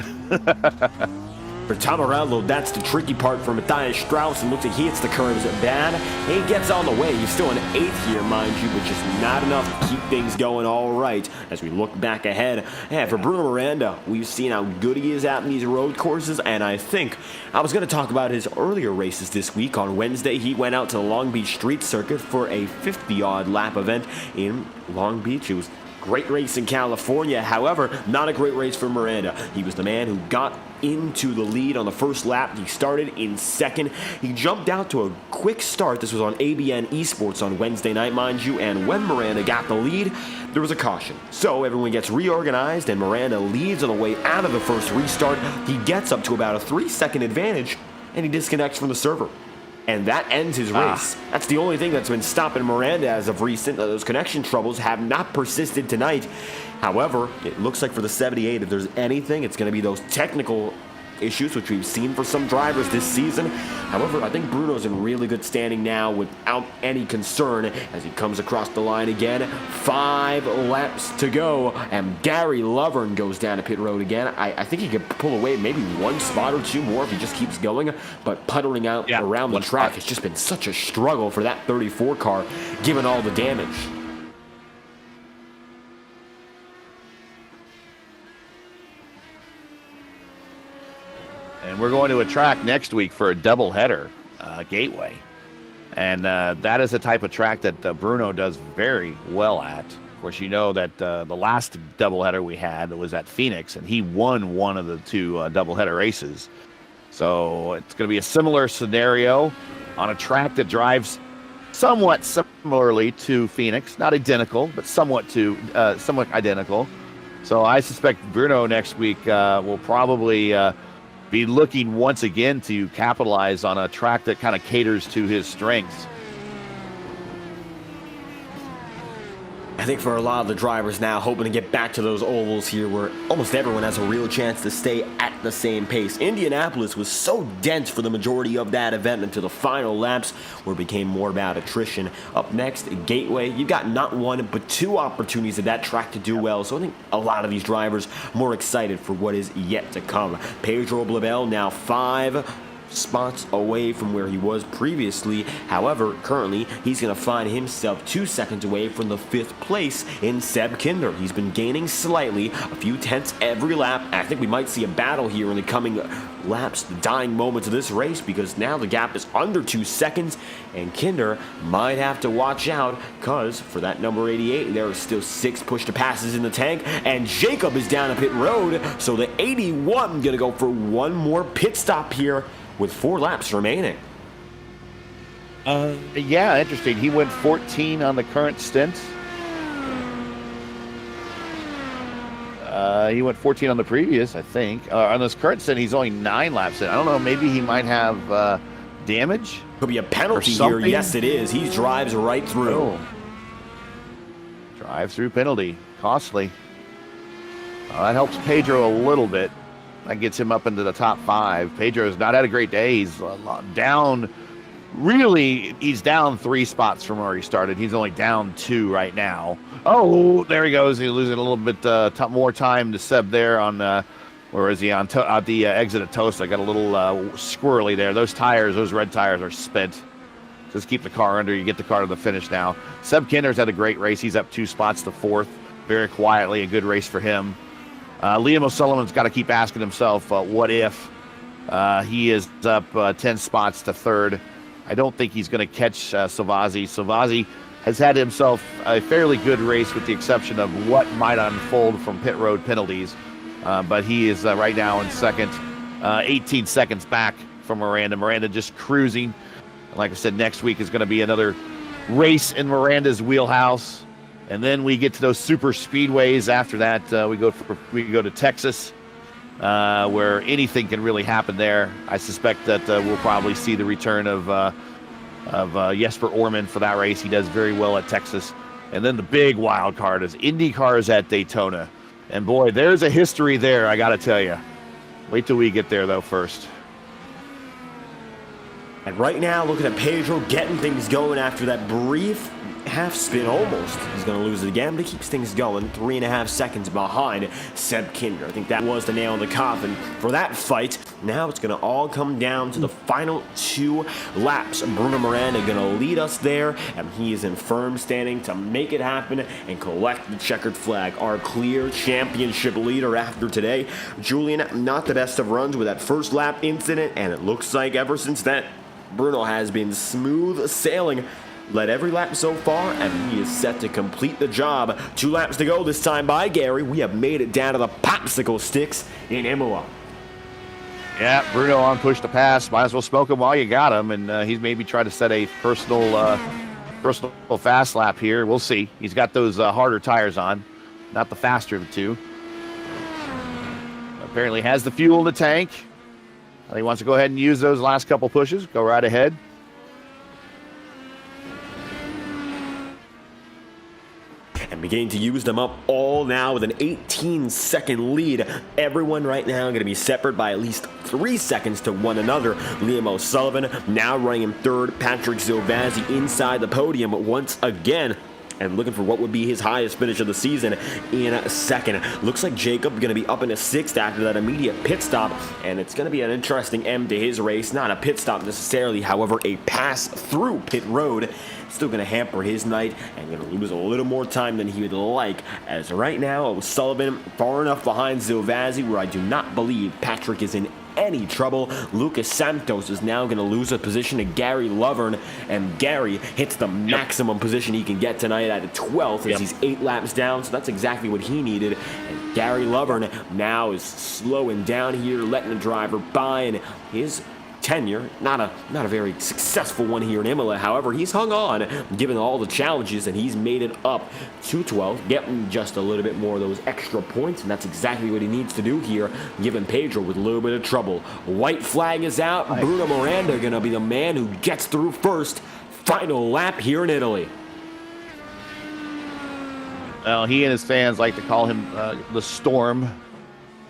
Speaker 1: For Tamarello, that's the tricky part for Matthias Strauss, and looks like he hits the curves bad. He gets on the way. He's still in 8th here, mind you, but just not enough to keep things going all right as we look back ahead. Yeah, for Bruno Miranda, we've seen how good he is at these road courses, and I think I was going to talk about his earlier races this week. On Wednesday, he went out to the Long Beach Street Circuit for a 50-odd lap event in Long Beach. It was a great race in California. However, not a great race for Miranda. He was the man who got into the lead on the first lap. He started in 2nd. He jumped out to a quick start. This was on ABN eSports on Wednesday night, mind you, and when Miranda got the lead, there was a caution. So everyone gets reorganized, and Miranda leads on the way out of the first restart. He gets up to about a 3-second advantage, and he disconnects from the server. And that ends his race. That's the only thing that's been stopping Miranda as of recent. Those connection troubles have not persisted tonight. However, it looks like for the 78, if there's anything, it's going to be those technical issues, which we've seen for some drivers this season. However, I think Bruno's in really good standing now without any concern as he comes across the line again. 5 laps to go, and Gary Lovern goes down to pit road again. I think he could pull away maybe 1 spot or 2 more if he just keeps going, but puddling out around the track has just been such a struggle for that 34 car, given all the damage.
Speaker 2: And we're going to a track next week for a doubleheader, Gateway. And that is the type of track that Bruno does very well at. Of course, you know that the last doubleheader we had was at Phoenix, and he won one of the 2 doubleheader races. So it's going to be a similar scenario on a track that drives somewhat similarly to Phoenix. Not identical, but somewhat identical. So I suspect Bruno next week will probably be looking once again to capitalize on a track that kind of caters to his strengths.
Speaker 1: I think for a lot of the drivers now, hoping to get back to those ovals here where almost everyone has a real chance to stay at the same pace. Indianapolis was so dense for the majority of that event until the final laps, where it became more about attrition. Up next, Gateway, you've got not 1 but 2 opportunities at that track to do well, so I think a lot of these drivers more excited for what is yet to come. Pedro Blabel now 5 spots away from where he was previously. However, currently, he's going to find himself 2 seconds away from the 5th place in Seb Kinder. He's been gaining slightly, a few tenths every lap. And I think we might see a battle here in the coming laps, the dying moments of this race, because now the gap is under 2 seconds, and Kinder might have to watch out, because for that number 88, there are still 6 push-to-passes in the tank, and Jacob is down to pit road, so the 81 going to go for 1 more pit stop here with 4 laps remaining.
Speaker 2: Yeah, interesting. He went 14 on the current stint. He went 14 on the previous, I think. On this current stint, he's only 9 laps in. I don't know, maybe he might have damage?
Speaker 1: Could be a penalty here. Yes, it is. He drives right through.
Speaker 2: Oh. Drive-through penalty. Costly. That helps Pedro a little bit. That gets him up into the top 5. Pedro's not had a great day. He's down. Really, he's down 3 spots from where he started. He's only down 2 right now. Oh, there he goes. He's losing a little bit more time to Seb there on, where is he, on the exit of Toast. I got a little squirrely there. Those tires, those red tires are spent. Just keep the car under. You get the car to the finish now. Seb Kinder's had a great race. He's up 2 spots to 4th. Very quietly, a good race for him. Liam O'Sullivan's got to keep asking himself, what if he is up 10 spots to 3rd. I don't think he's going to catch Salvazzi. Salvazzi has had himself a fairly good race with the exception of what might unfold from pit road penalties. But he is right now in 2nd, 18 seconds back from Miranda. Miranda just cruising. Like I said, next week is going to be another race in Miranda's wheelhouse. And then we get to those super speedways. After that, we go to Texas, where anything can really happen there. I suspect that we'll probably see the return of Jesper Orman for that race. He does very well at Texas. And then the big wild card is IndyCars at Daytona. And boy, there's a history there, I got to tell you. Wait till we get there, though, first.
Speaker 1: And right now, looking at Pedro getting things going after that brief half spin almost. He's going to lose it again, but he keeps things going. 3.5 seconds behind Seb Kinder. I think that was the nail in the coffin for that fight. Now it's going to all come down to the final 2 laps. Bruno Miranda going to lead us there, and he is in firm standing to make it happen and collect the checkered flag. Our clear championship leader after today. Julian, not the best of runs with that first lap incident, and it looks like ever since then, Bruno has been smooth sailing. Led every lap so far, and he is set to complete the job. 2 laps to go this time by Gary. We have made it down to the popsicle sticks in Imola.
Speaker 2: Yeah, Bruno on push to pass. Might as well smoke him while you got him, and he's maybe trying to set a personal fast lap here. We'll see. He's got those harder tires on, not the faster of the 2. Apparently has the fuel in the tank. He wants to go ahead and use those last couple pushes. Go right ahead.
Speaker 1: And and beginning to use them up all now with an 18-second lead. Everyone right now going to be separated by at least 3 seconds to one another. Liam O'Sullivan now running in third. Patrick Zilvazzi inside the podium once again, and looking for what would be his highest finish of the season in second. Looks like Jacob going to be up into sixth after that immediate pit stop, and it's going to be an interesting end to his race. Not a pit stop necessarily, however, a pass through pit road. Still going to hamper his night and going to lose a little more time than he would like, as right now O'Sullivan far enough behind Zilvazzi where I do not believe Patrick is in any trouble. Lucas Santos is now going to lose a position to Gary Lovern, and Gary hits the maximum position he can get tonight at 12th as he's 8 laps down, so that's exactly what he needed. And Gary Lovern now is slowing down here, letting the driver by, and his tenure, not a very successful one here in Imola. However, he's hung on given all the challenges, and he's made it up to 12th, getting just a little bit more of those extra points, and that's exactly what he needs to do here, giving Pedro with a little bit of trouble. White flag is out. Bruno Miranda going to be the man who gets through first. Final lap here in Italy.
Speaker 2: Well, he and his fans like to call him the Storm.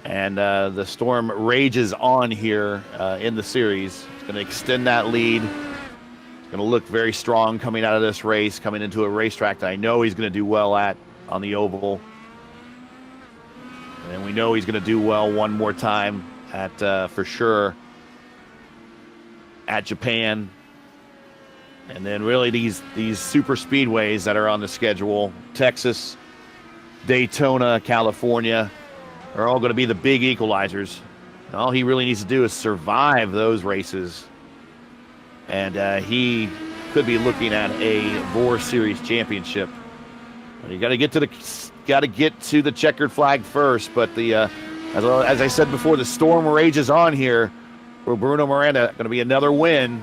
Speaker 2: And the Storm rages on here in the series. It's going to extend that lead. It's going to look very strong coming out of this race, coming into a racetrack that I know he's going to do well at on the oval. And we know he's going to do well one more time at for sure at Japan. And then really these super speedways that are on the schedule, Texas, Daytona, California, are all going to be the big equalizers. All he really needs to do is survive those races, and he could be looking at a VOR Series championship. But you got to get to the checkered flag first. But as I said before, the storm rages on here for Bruno Miranda. Going to be another win,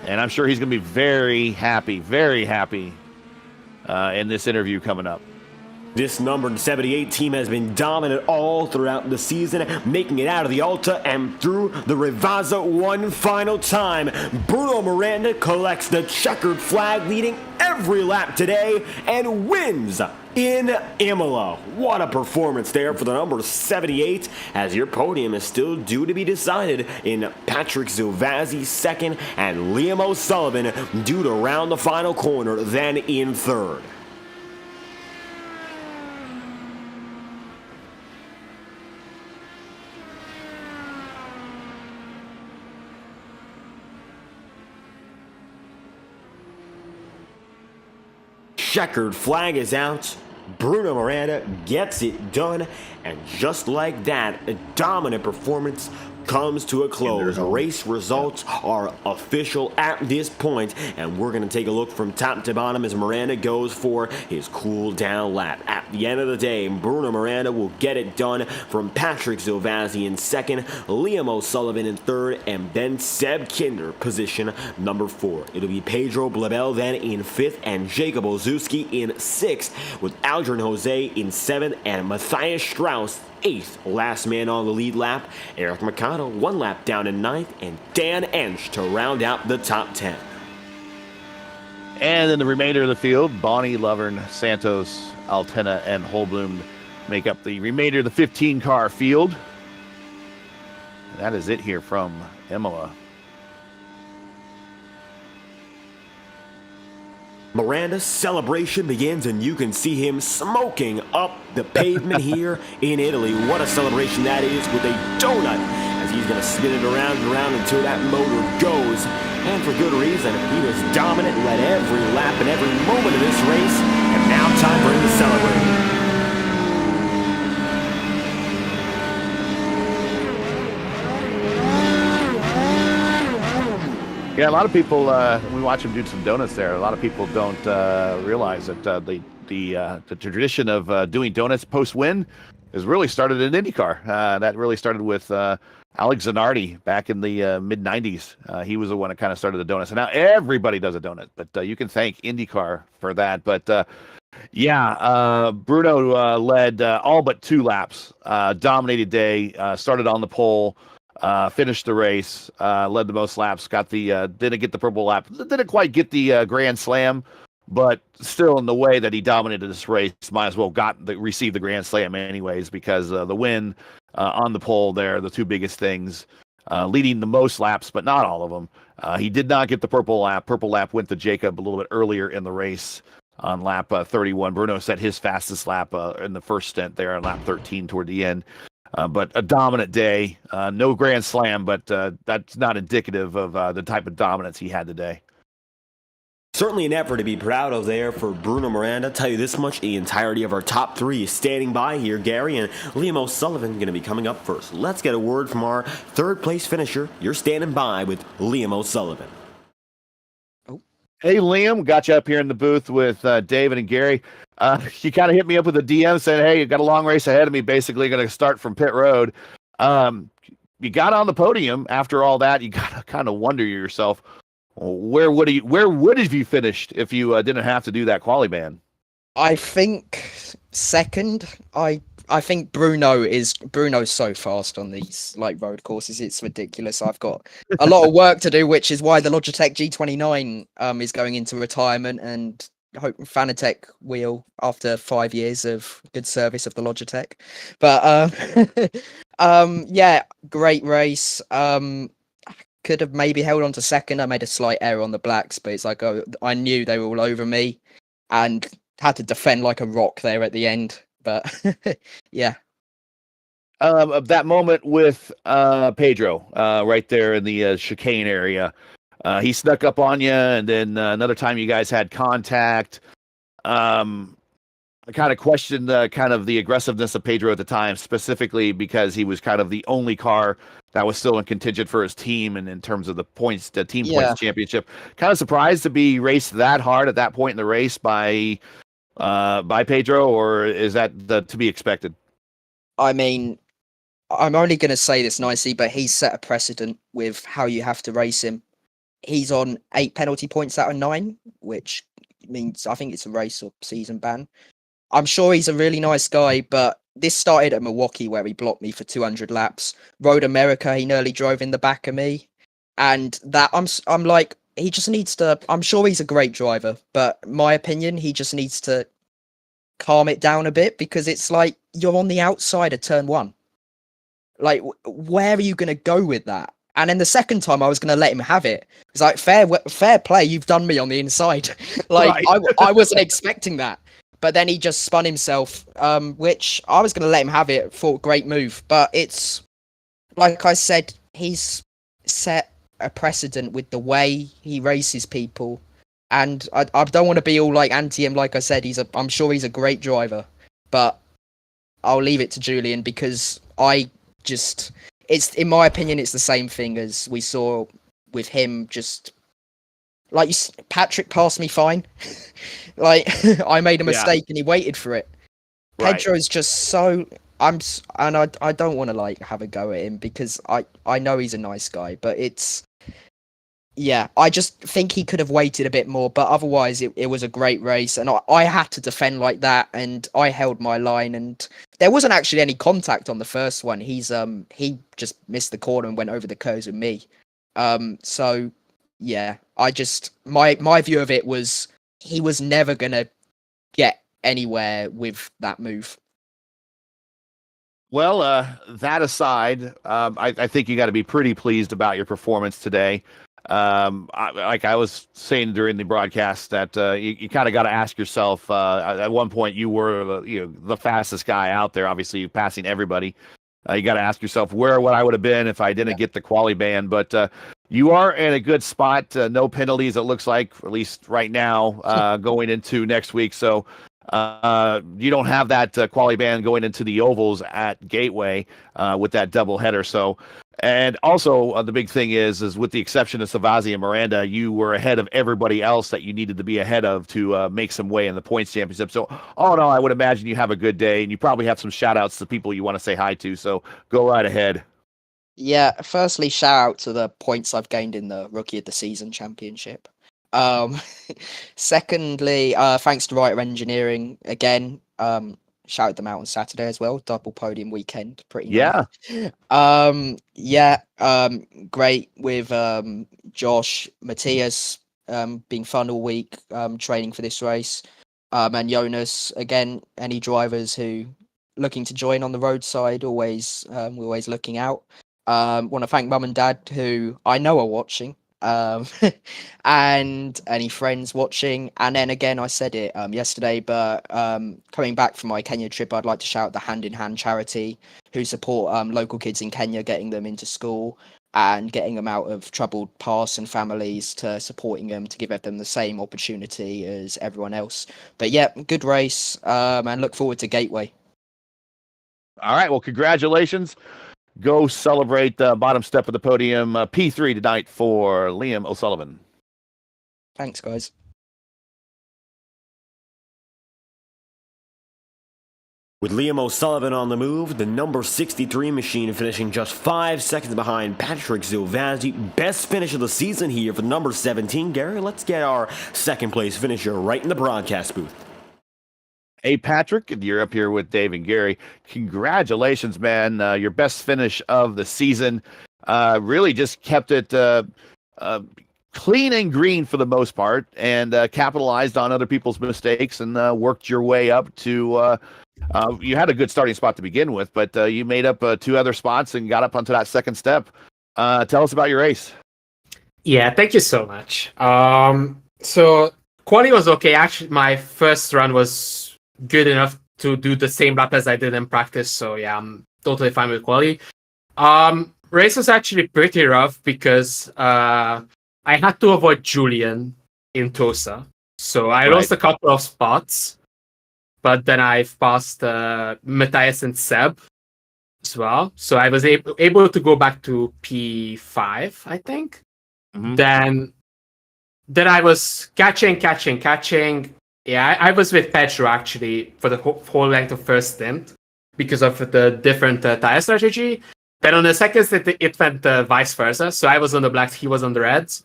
Speaker 2: and I'm sure he's going to be very happy in this interview coming up.
Speaker 1: This numbered 78 team has been dominant all throughout the season, making it out of the Alta and through the Rivazza one final time. Bruno Miranda collects the checkered flag, leading every lap today, and wins in Imola. What a performance there for the number 78, as your podium is still due to be decided in Patrick Zilvazzi second and Liam O'Sullivan due to round the final corner, then in third. Checkered flag is out. Bruno Miranda gets it done, and just like that, a dominant performance comes to a close. Race results are official at this point, and we're going to take a look from top to bottom as Miranda goes for his cool down lap. At the end of the day, Bruno Miranda will get it done from Patrick Zilvazzi in second, Liam O'Sullivan in third, and then Seb Kinder position number 4. It'll be Pedro Blabel then in fifth, and Jacob Ozuski in sixth, with Aldrin Jose in seventh, and Matthias Strauss 8th, last man on the lead lap. Eric Mercado 1 lap down in 9th, and Dan Ensch to round out the top 10.
Speaker 2: And then the remainder of the field, Bonnie, Lovern, Santos, Altena, and Holblum make up the remainder of the 15-car field. And that is it here from Imola.
Speaker 1: Miranda's celebration begins, and you can see him smoking up the pavement here in Italy. What a celebration that is, with a donut, as he's going to spin it around and around until that motor goes. And for good reason. He was dominant, led every lap and every moment of this race, and now time for him to celebrate.
Speaker 2: Yeah, a lot of people, we watch him do some donuts there. A lot of people don't realize that the tradition of doing donuts post-win has really started in IndyCar. That really started with Alex Zanardi back in the mid-'90s. He was the one that kind of started the donuts. And now everybody does a donut, but you can thank IndyCar for that. But Bruno led all but 2 laps, dominated day, started on the pole. Finished the race, led the most laps, got the didn't get the purple lap, didn't quite get the grand slam, but still in the way that he dominated this race, might as well receive the Grand Slam anyways, because the win on the pole there, the two biggest things, leading the most laps, but not all of them. He did not get the purple lap. Purple lap went to Jacob a little bit earlier in the race on lap 31. Bruno set his fastest lap in the first stint there on lap 13 toward the end. But a dominant day. No Grand Slam, but that's not indicative of the type of dominance he had today.
Speaker 1: Certainly an effort to be proud of there for Bruno Miranda. Tell you this much, the entirety of our top three is standing by here. Gary and Liam O'Sullivan going to be coming up first. Let's get a word from our third place finisher. You're standing by with Liam O'Sullivan.
Speaker 2: Hey, Liam, got you up here in the booth with David and Gary. You kind of hit me up with a DM saying, hey, you got a long race ahead of me, basically going to start from pit road. You got on the podium. After all that, you got to kind of wonder yourself, where would have you finished if you didn't have to do that quali ban?
Speaker 3: I think second. I think Bruno's so fast on these like road courses. It's ridiculous. I've got a lot of work to do, which is why the Logitech G29 is going into retirement, and hope Fanatec will after 5 years of good service of the Logitech. But yeah, great race. Could have maybe held on to second. I made a slight error on the blacks, but it's like I knew they were all over me and had to defend like a rock there at the end. But yeah.
Speaker 2: That moment with Pedro right there in the chicane area. He snuck up on you, and then another time you guys had contact. I kind of questioned kind of the aggressiveness of Pedro at the time, specifically because he was kind of the only car that was still in contingent for his team, and in terms of the points, the team points championship. Kind of surprised to be raced that hard at that point in the race by Pedro, or is that to be expected?
Speaker 3: I mean, I'm only going to say this nicely, but he's set a precedent with how you have to race him. He's on 8 penalty points out of 9, which means I think it's a race or season ban. I'm sure he's a really nice guy, but this started at Milwaukee where he blocked me for 200 laps. Road America, he nearly drove in the back of me. And that I'm like, he just needs to, I'm sure he's a great driver, but my opinion, he just needs to calm it down a bit, because it's like you're on the outside of turn 1. Like, where are you going to go with that? And then the second time I was going to let him have it. It's like, fair play, you've done me on the inside. Like, right. I wasn't expecting that. But then he just spun himself, which I was going to let him have it for a great move. But it's, like I said, he's set a precedent with the way he races people. And I don't want to be all like anti him. Like I said, I'm sure he's a great driver. But I'll leave it to Julian, because it's, in my opinion, it's the same thing as we saw with him. Just like Patrick passed me fine. Like, I made a mistake and he waited for it. Right. Pedro is just so I don't want to like have a go at him, because I know he's a nice guy, but it's, yeah, I just think he could have waited a bit more. But otherwise, it was a great race, and I had to defend like that, and I held my line, and there wasn't actually any contact on the first one. He just missed the corner and went over the curves with me. So yeah, my view of it was he was never gonna get anywhere with that move.
Speaker 2: Well, that aside, I think you got to be pretty pleased about your performance today. Like I was saying during the broadcast, that you kind of got to ask yourself. At one point, you were the fastest guy out there, obviously passing everybody. You got to ask yourself where would I would have been if I didn't get the quali ban. But you are in a good spot. No penalties, it looks like, at least right now, going into next week. So you don't have that quali ban going into the ovals at Gateway with that double header. So. And also, the big thing is with the exception of Savazzi and Miranda, you were ahead of everybody else that you needed to be ahead of to make some way in the points championship. So, all in all, I would imagine you have a good day, and you probably have some shout-outs to people you want to say hi to. So, go right ahead.
Speaker 3: Yeah, firstly, shout out to the points I've gained in the Rookie of the Season Championship. Secondly, thanks to Writer Engineering again. Shouted them out on Saturday as well. Double podium weekend. Pretty nice. Great with Josh, Matthias, been fun all week, training for this race. And Jonas, again, any drivers who looking to join on the roadside, always we're always looking out. Want to thank mum and dad who I know are watching, um, and any friends watching. And then again, I said it yesterday, but coming back from my Kenya trip, I'd like to shout the Hand in Hand charity who support local kids in Kenya, getting them into school and getting them out of troubled past and families, to supporting them to give them the same opportunity as everyone else. But yeah, good race, and look forward to Gateway.
Speaker 2: All right. Well, congratulations. Go celebrate the bottom step of the podium. P3 tonight for Liam O'Sullivan.
Speaker 3: Thanks, guys.
Speaker 1: With Liam O'Sullivan on the move, the number 63 machine finishing just 5 seconds behind Patrick Zilvazzi. Best finish of the season here for the number 17. Gary, let's get our second place finisher right in the broadcast booth.
Speaker 2: Hey, Patrick, you're up here with Dave and Gary. Congratulations, man. Your best finish of the season. Really just kept it clean and green for the most part, and capitalized on other people's mistakes and worked your way up to... you had a good starting spot to begin with, but you made up 2 other spots and got up onto that second step. Tell us about your race.
Speaker 4: Yeah, thank you so much. So quali was okay. Actually, my first run was good enough to do the same lap as I did in practice. So yeah, I'm totally fine with quali. Race was actually pretty rough because I had to avoid Julian in Tosa. So I lost a couple of spots, but then I've passed Matthias and Seb as well. So I was able to go back to P5, I think. Mm-hmm. Then I was catching. Yeah, I was with Pedro actually for the whole length of first stint because of the different tire strategy. Then on the second stint, it went vice versa. So I was on the blacks, he was on the reds.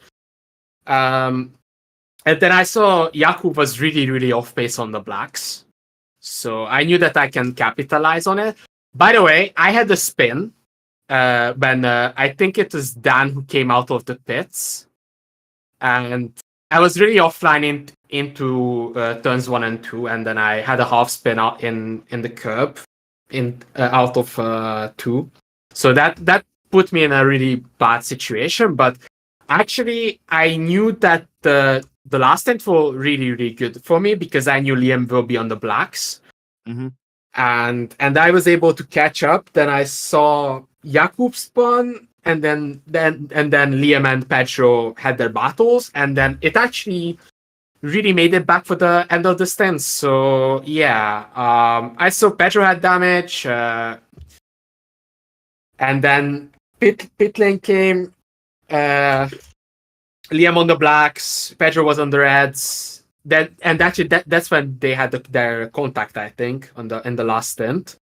Speaker 4: And then I saw Jakub was really, really off pace on the blacks. So I knew that I can capitalize on it. By the way, I had a spin when I think it was Dan who came out of the pits. And I was really offline into turns 1 and 2, and then I had a half spin out in the curb out of 2. So that put me in a really bad situation. But actually, I knew that the last stint was really, really good for me because I knew Liam will be on the blacks. Mm-hmm. And I was able to catch up. Then I saw Jakub spawn, and then Liam and Pedro had their battles, and then it actually really made it back for the end of the stint. So yeah, I saw Pedro had damage, and then pit lane came. Liam on the blacks, Pedro was on the reds. That's when they had their contact, I think, in the last stint.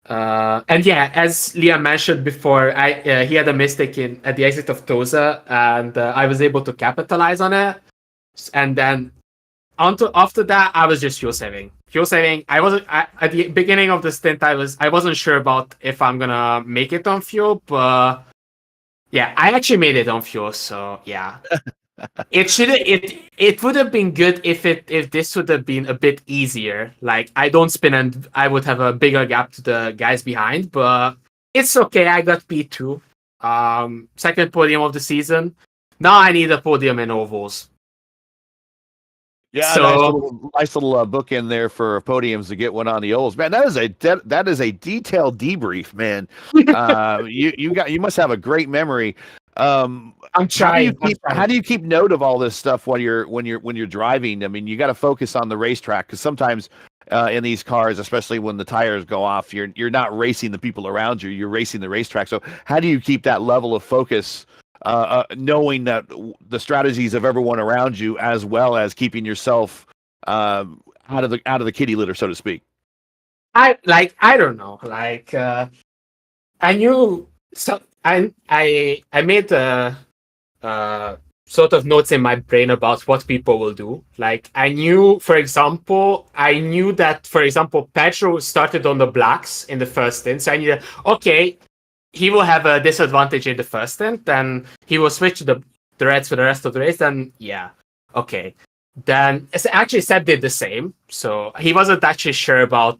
Speaker 4: And yeah, as Liam mentioned before, he had a mistake at the exit of Tosa, and I was able to capitalize on it. And then after that, I was just fuel saving. I wasn't at the beginning of the stint. I wasn't sure about if I'm gonna make it on fuel, but yeah, I actually made it on fuel. So yeah. It would have been good if this would have been a bit easier. Like I don't spin and I would have a bigger gap to the guys behind, but it's okay. I got P2. Second podium of the season. Now I need a podium in ovals.
Speaker 2: Yeah,
Speaker 4: so,
Speaker 2: nice little book in there for podiums to get one on the ovals. Man, that is a detailed debrief, man. You must have a great memory.
Speaker 4: I'm trying.
Speaker 2: How do you keep note of all this stuff when you're driving? I mean, you got to focus on the racetrack because sometimes in these cars, especially when the tires go off, you're not racing the people around you. You're racing the racetrack. So how do you keep that level of focus, knowing that the strategies of everyone around you, as well as keeping yourself out of the kitty litter, so to speak?
Speaker 4: I don't know. I knew. So I made sort of notes in my brain about what people will do. Like I knew that, for example, Pedro started on the blacks in the first stint. So I knew that, okay, he will have a disadvantage in the first stint, then he will switch to the reds for the rest of the race. And yeah, Okay. Then actually Seb did the same. So he wasn't actually sure about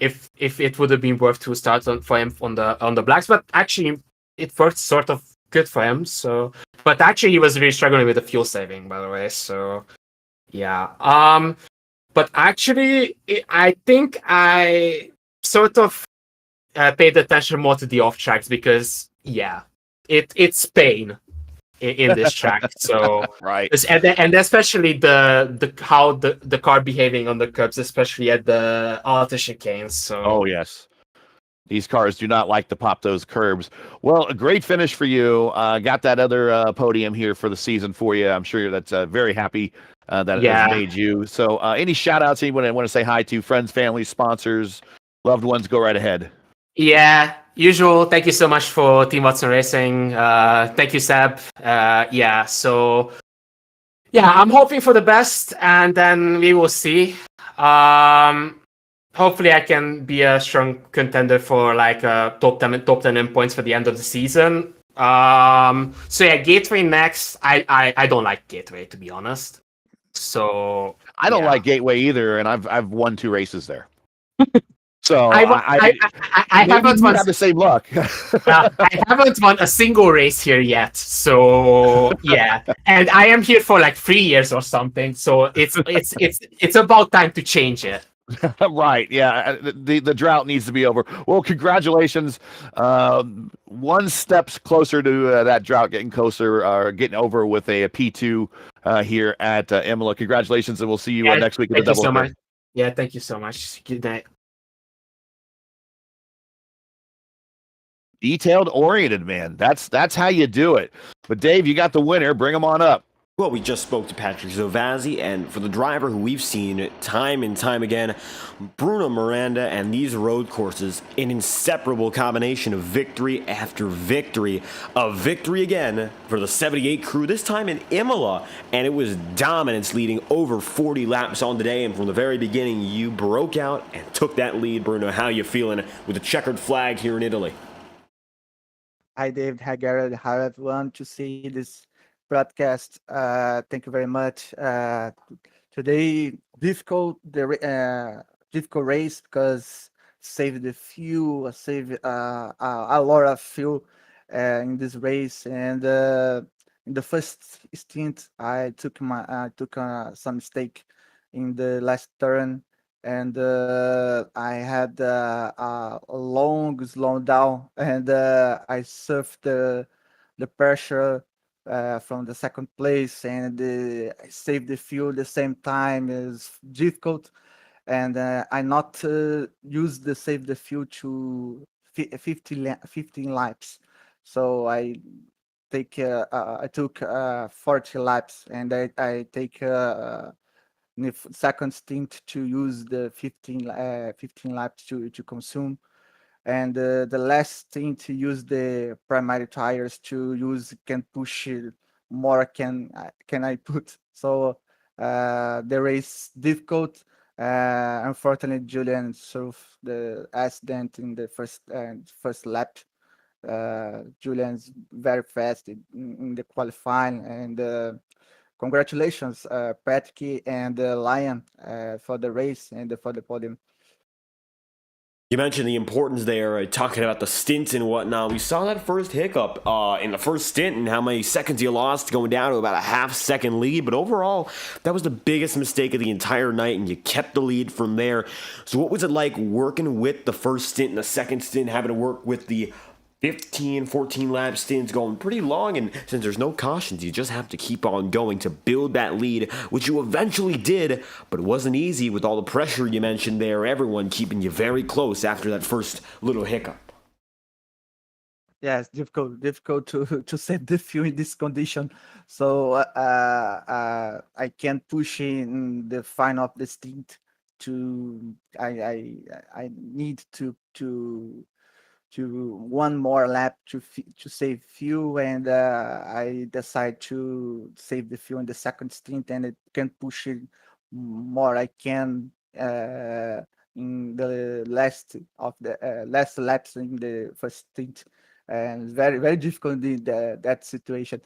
Speaker 4: if it would have been worth to start for him on the blacks, but actually it worked sort of good for him. So, but actually he was really struggling with the fuel saving, by the way. So yeah. But actually I think I sort of paid attention more to the off tracks because yeah, it's pain in this track. So
Speaker 2: Right.
Speaker 4: and especially the how the car behaving on the curbs, especially at the outer chicanes. So
Speaker 2: Oh yes. These cars do not like to pop those curbs. Well, a great finish for you. Got that other podium here for the season for you. I'm sure that's very happy that it has
Speaker 4: yeah,
Speaker 2: made you. So, any shout outs anyone want to say hi to? Friends, family, sponsors, loved ones, go right ahead.
Speaker 4: yeah. Usual. Thank you so much for Team Watson Racing. Thank you, Seb. Yeah. So yeah, I'm hoping for the best, and then we will see. Hopefully I can be a strong contender for like top 10 in points for the end of the season. So yeah, Gateway next. I don't like Gateway, to be honest. So
Speaker 2: I don't
Speaker 4: yeah.
Speaker 2: like Gateway either, and I've won 2 races there. So
Speaker 4: I
Speaker 2: maybe
Speaker 4: haven't
Speaker 2: you
Speaker 4: won.
Speaker 2: have the same luck.
Speaker 4: I haven't won a single race here yet. So yeah, and I am here for like 3 years or something. So it's about time to change it.
Speaker 2: Right. Yeah. The drought needs to be over. Well, congratulations. One steps closer to that drought getting closer, getting over with a P2 here at Imola. Congratulations, and we'll see you next week in the
Speaker 4: Thank you
Speaker 2: double
Speaker 4: so
Speaker 2: header.
Speaker 4: much. Yeah, thank you so much. Good night.
Speaker 2: Detailed oriented, man. That's how you do it. But Dave, you got the winner. Bring him on up.
Speaker 1: Well, we just spoke to Patrick Zovazzi, and for the driver who we've seen time and time again, Bruno Miranda, and these road courses, an inseparable combination of victory after victory. A victory again for the 78 crew, this time in Imola, and it was dominance leading over 40 laps on the day, and from the very beginning, you broke out and took that lead. Bruno, how you feeling with the checkered flag here in Italy?
Speaker 5: Hi, David. Hi, Garrett. Hi, everyone, to see this broadcast. Thank you very much. Today, difficult race because save the fuel, save a lot of fuel in this race. And in the first stint, I took some mistake in the last turn, and I had a long slow down, and I surfed the pressure from the second place, and I saved the fuel at the same time. Is difficult, and I not use the save the fuel to 15 laps, so I took 40 laps, and I take in the second stint to use the 15 laps to consume, and the last thing to use the primary tires to use can push it more can I put. So the race difficult. Unfortunately, Julian surfed the accident in the first lap. Julian's very fast in the qualifying, and congratulations, Patrick and Lion, for the race and for the podium.
Speaker 1: You mentioned the importance there, talking about the stints and whatnot. We saw that first hiccup in the first stint and how many seconds you lost, going down to about a half-second lead. But overall, that was the biggest mistake of the entire night, and you kept the lead from there. So what was it like working with the first stint and the second stint, having to work with the 15, 14 lap stints going pretty long, and since there's no cautions, you just have to keep on going to build that lead, which you eventually did, but it wasn't easy with all the pressure you mentioned there, everyone keeping you very close after that first little hiccup.
Speaker 5: Yeah, it's difficult to set the fuel in this condition. So I can't push in the final of the stint. I need to one more lap to save fuel, and I decide to save the fuel in the second stint, and it can push it more. I can in the last laps in the first stint, and very difficult in that situation.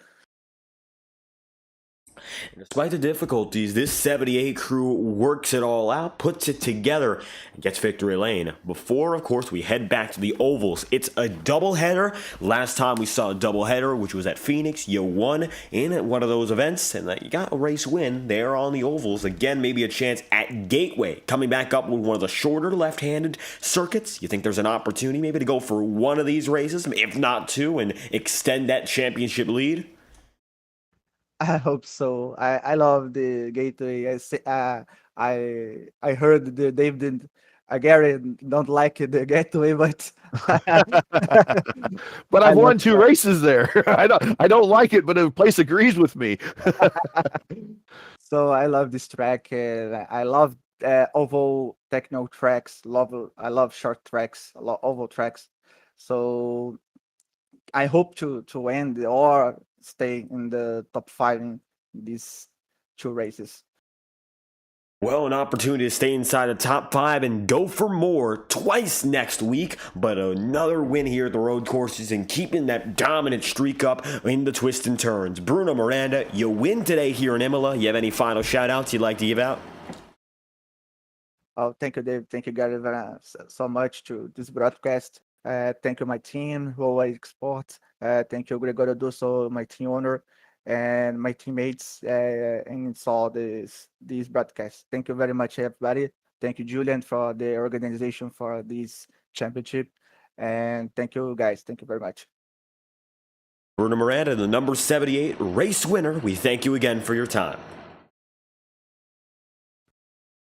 Speaker 1: And despite the difficulties, this 78 crew works it all out, puts it together, and gets victory lane. Before, of course, we head back to the ovals. It's a doubleheader. Last time we saw a doubleheader, which was at Phoenix, you won in one of those events, and you got a race win there on the ovals. Again, maybe a chance at Gateway, coming back up with one of the shorter left-handed circuits. You think there's an opportunity maybe to go for one of these races, if not two, and extend that championship lead?
Speaker 5: I hope so. I love the gateway. I heard the David Gary don't like the gateway, but
Speaker 2: But
Speaker 5: I
Speaker 2: I've won
Speaker 5: love
Speaker 2: 2 races there. I don't like it, but the place agrees with me.
Speaker 5: so I love this track. And I love oval techno tracks. I love short tracks. I love oval tracks. So I hope to end or stay in the top 5 in these 2 races.
Speaker 1: Well, an opportunity to stay inside the top 5 and go for more twice next week, but another win here at the road courses and keeping that dominant streak up in the twists and turns. Bruno Miranda, you win today here in Imola. You have any final shout-outs you'd like to give out?
Speaker 5: Oh, thank you, Dave. Thank you, Gary, so much to this broadcast. Thank you, my team, VOR eSports. Thank you, Gregorio Dusso, my team owner, and my teammates, and saw this broadcast. Thank you very much, everybody. Thank you, Julian, for the organization for this championship, and thank you, guys. Thank you very much.
Speaker 1: Bruno Miranda, the number 78 race winner, we thank you again for your time.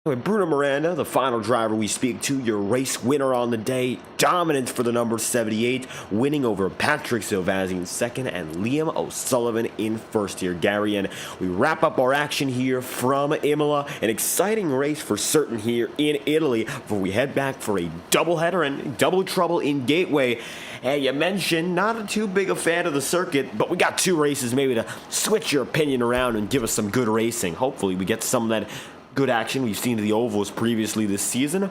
Speaker 1: Bruno Miranda, the final driver we speak to, your race winner on the day. Dominance for the number 78, winning over Patrick Silvazzi in second and Liam O'Sullivan in first here, Gary. And we wrap up our action here from Imola. An exciting race for certain here in Italy before we head back for a doubleheader and double trouble in Gateway. And you mentioned not too big a fan of the circuit, but we got 2 races maybe to switch your opinion around and give us some good racing. Hopefully we get some of that good action we've seen to the ovals previously this season. Of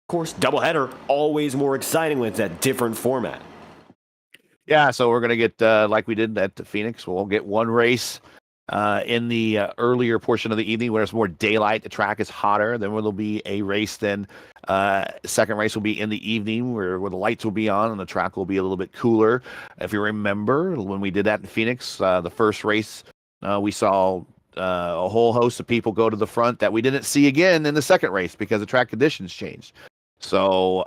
Speaker 1: course, doubleheader, always more exciting with that different format.
Speaker 2: Yeah, so we're going to get, like we did at Phoenix, we'll get 1 race in the earlier portion of the evening where it's more daylight, the track is hotter. Then there'll be a race then. Second race will be in the evening where the lights will be on and the track will be a little bit cooler. If you remember, when we did that in Phoenix, the first race, we saw a whole host of people go to the front that we didn't see again in the second race because the track conditions changed. So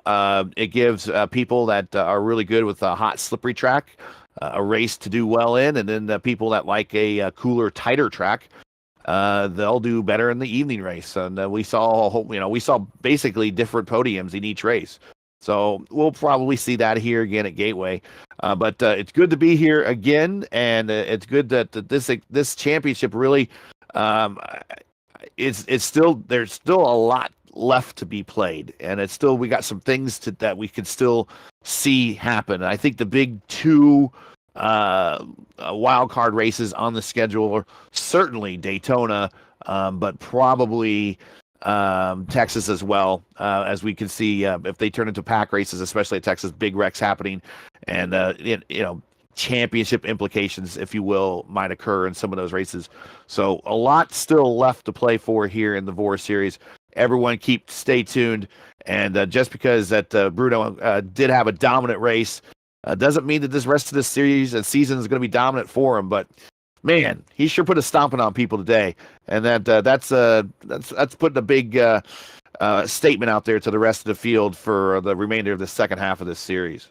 Speaker 2: it gives people that are really good with a hot, slippery track a race to do well in, and then the people that like a cooler, tighter track, they'll do better in the evening race. And we saw, we saw basically different podiums in each race. So we'll probably see that here again at Gateway. But it's good to be here again, and it's good that this championship really it's still, there's still a lot left to be played, and it's still, we got some things that we can still see happen. And I think the big 2 wild card races on the schedule are certainly Daytona, but probably Texas as well, as we can see if they turn into pack races, especially at Texas, big wrecks happening, and championship implications, if you will, might occur in some of those races. So a lot still left to play for here in the VOR series. Everyone stay tuned, and just because that Bruno did have a dominant race doesn't mean that this rest of this series and season is going to be dominant for him. But man, he sure put a stomping on people today, and that's putting a big statement out there to the rest of the field for the remainder of the second half of this series.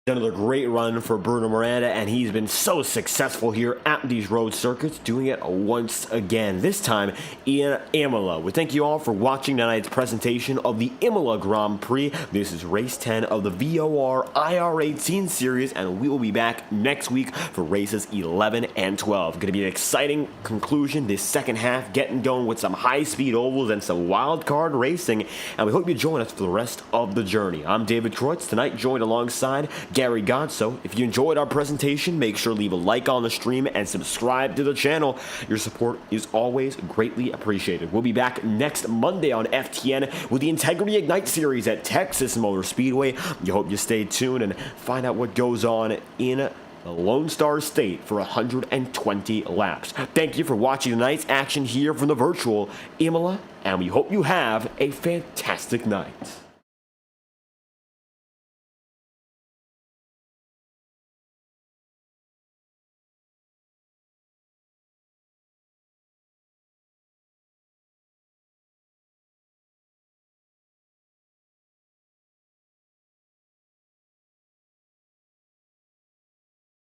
Speaker 1: Another great run for Bruno Miranda, and he's been so successful here at these road circuits, doing it once again, this time in Imola. We thank you all for watching tonight's presentation of the Imola Grand Prix. This is race 10 of the VOR IR18 series, and we will be back next week for races 11 and 12. Going to be an exciting conclusion this second half, getting going with some high-speed ovals and some wild card racing, and we hope you join us for the rest of the journey. I'm David Kreutz, tonight joined alongside Gary Godso. If you enjoyed our presentation, make sure to leave a like on the stream and subscribe to the channel. Your support is always greatly appreciated. We'll be back next Monday on FTN with the Integrity Ignite series at Texas Motor Speedway. You hope you stay tuned and find out what goes on in the Lone Star State for 120 laps. Thank you for watching tonight's action here from the virtual Imola, and we hope you have a fantastic night.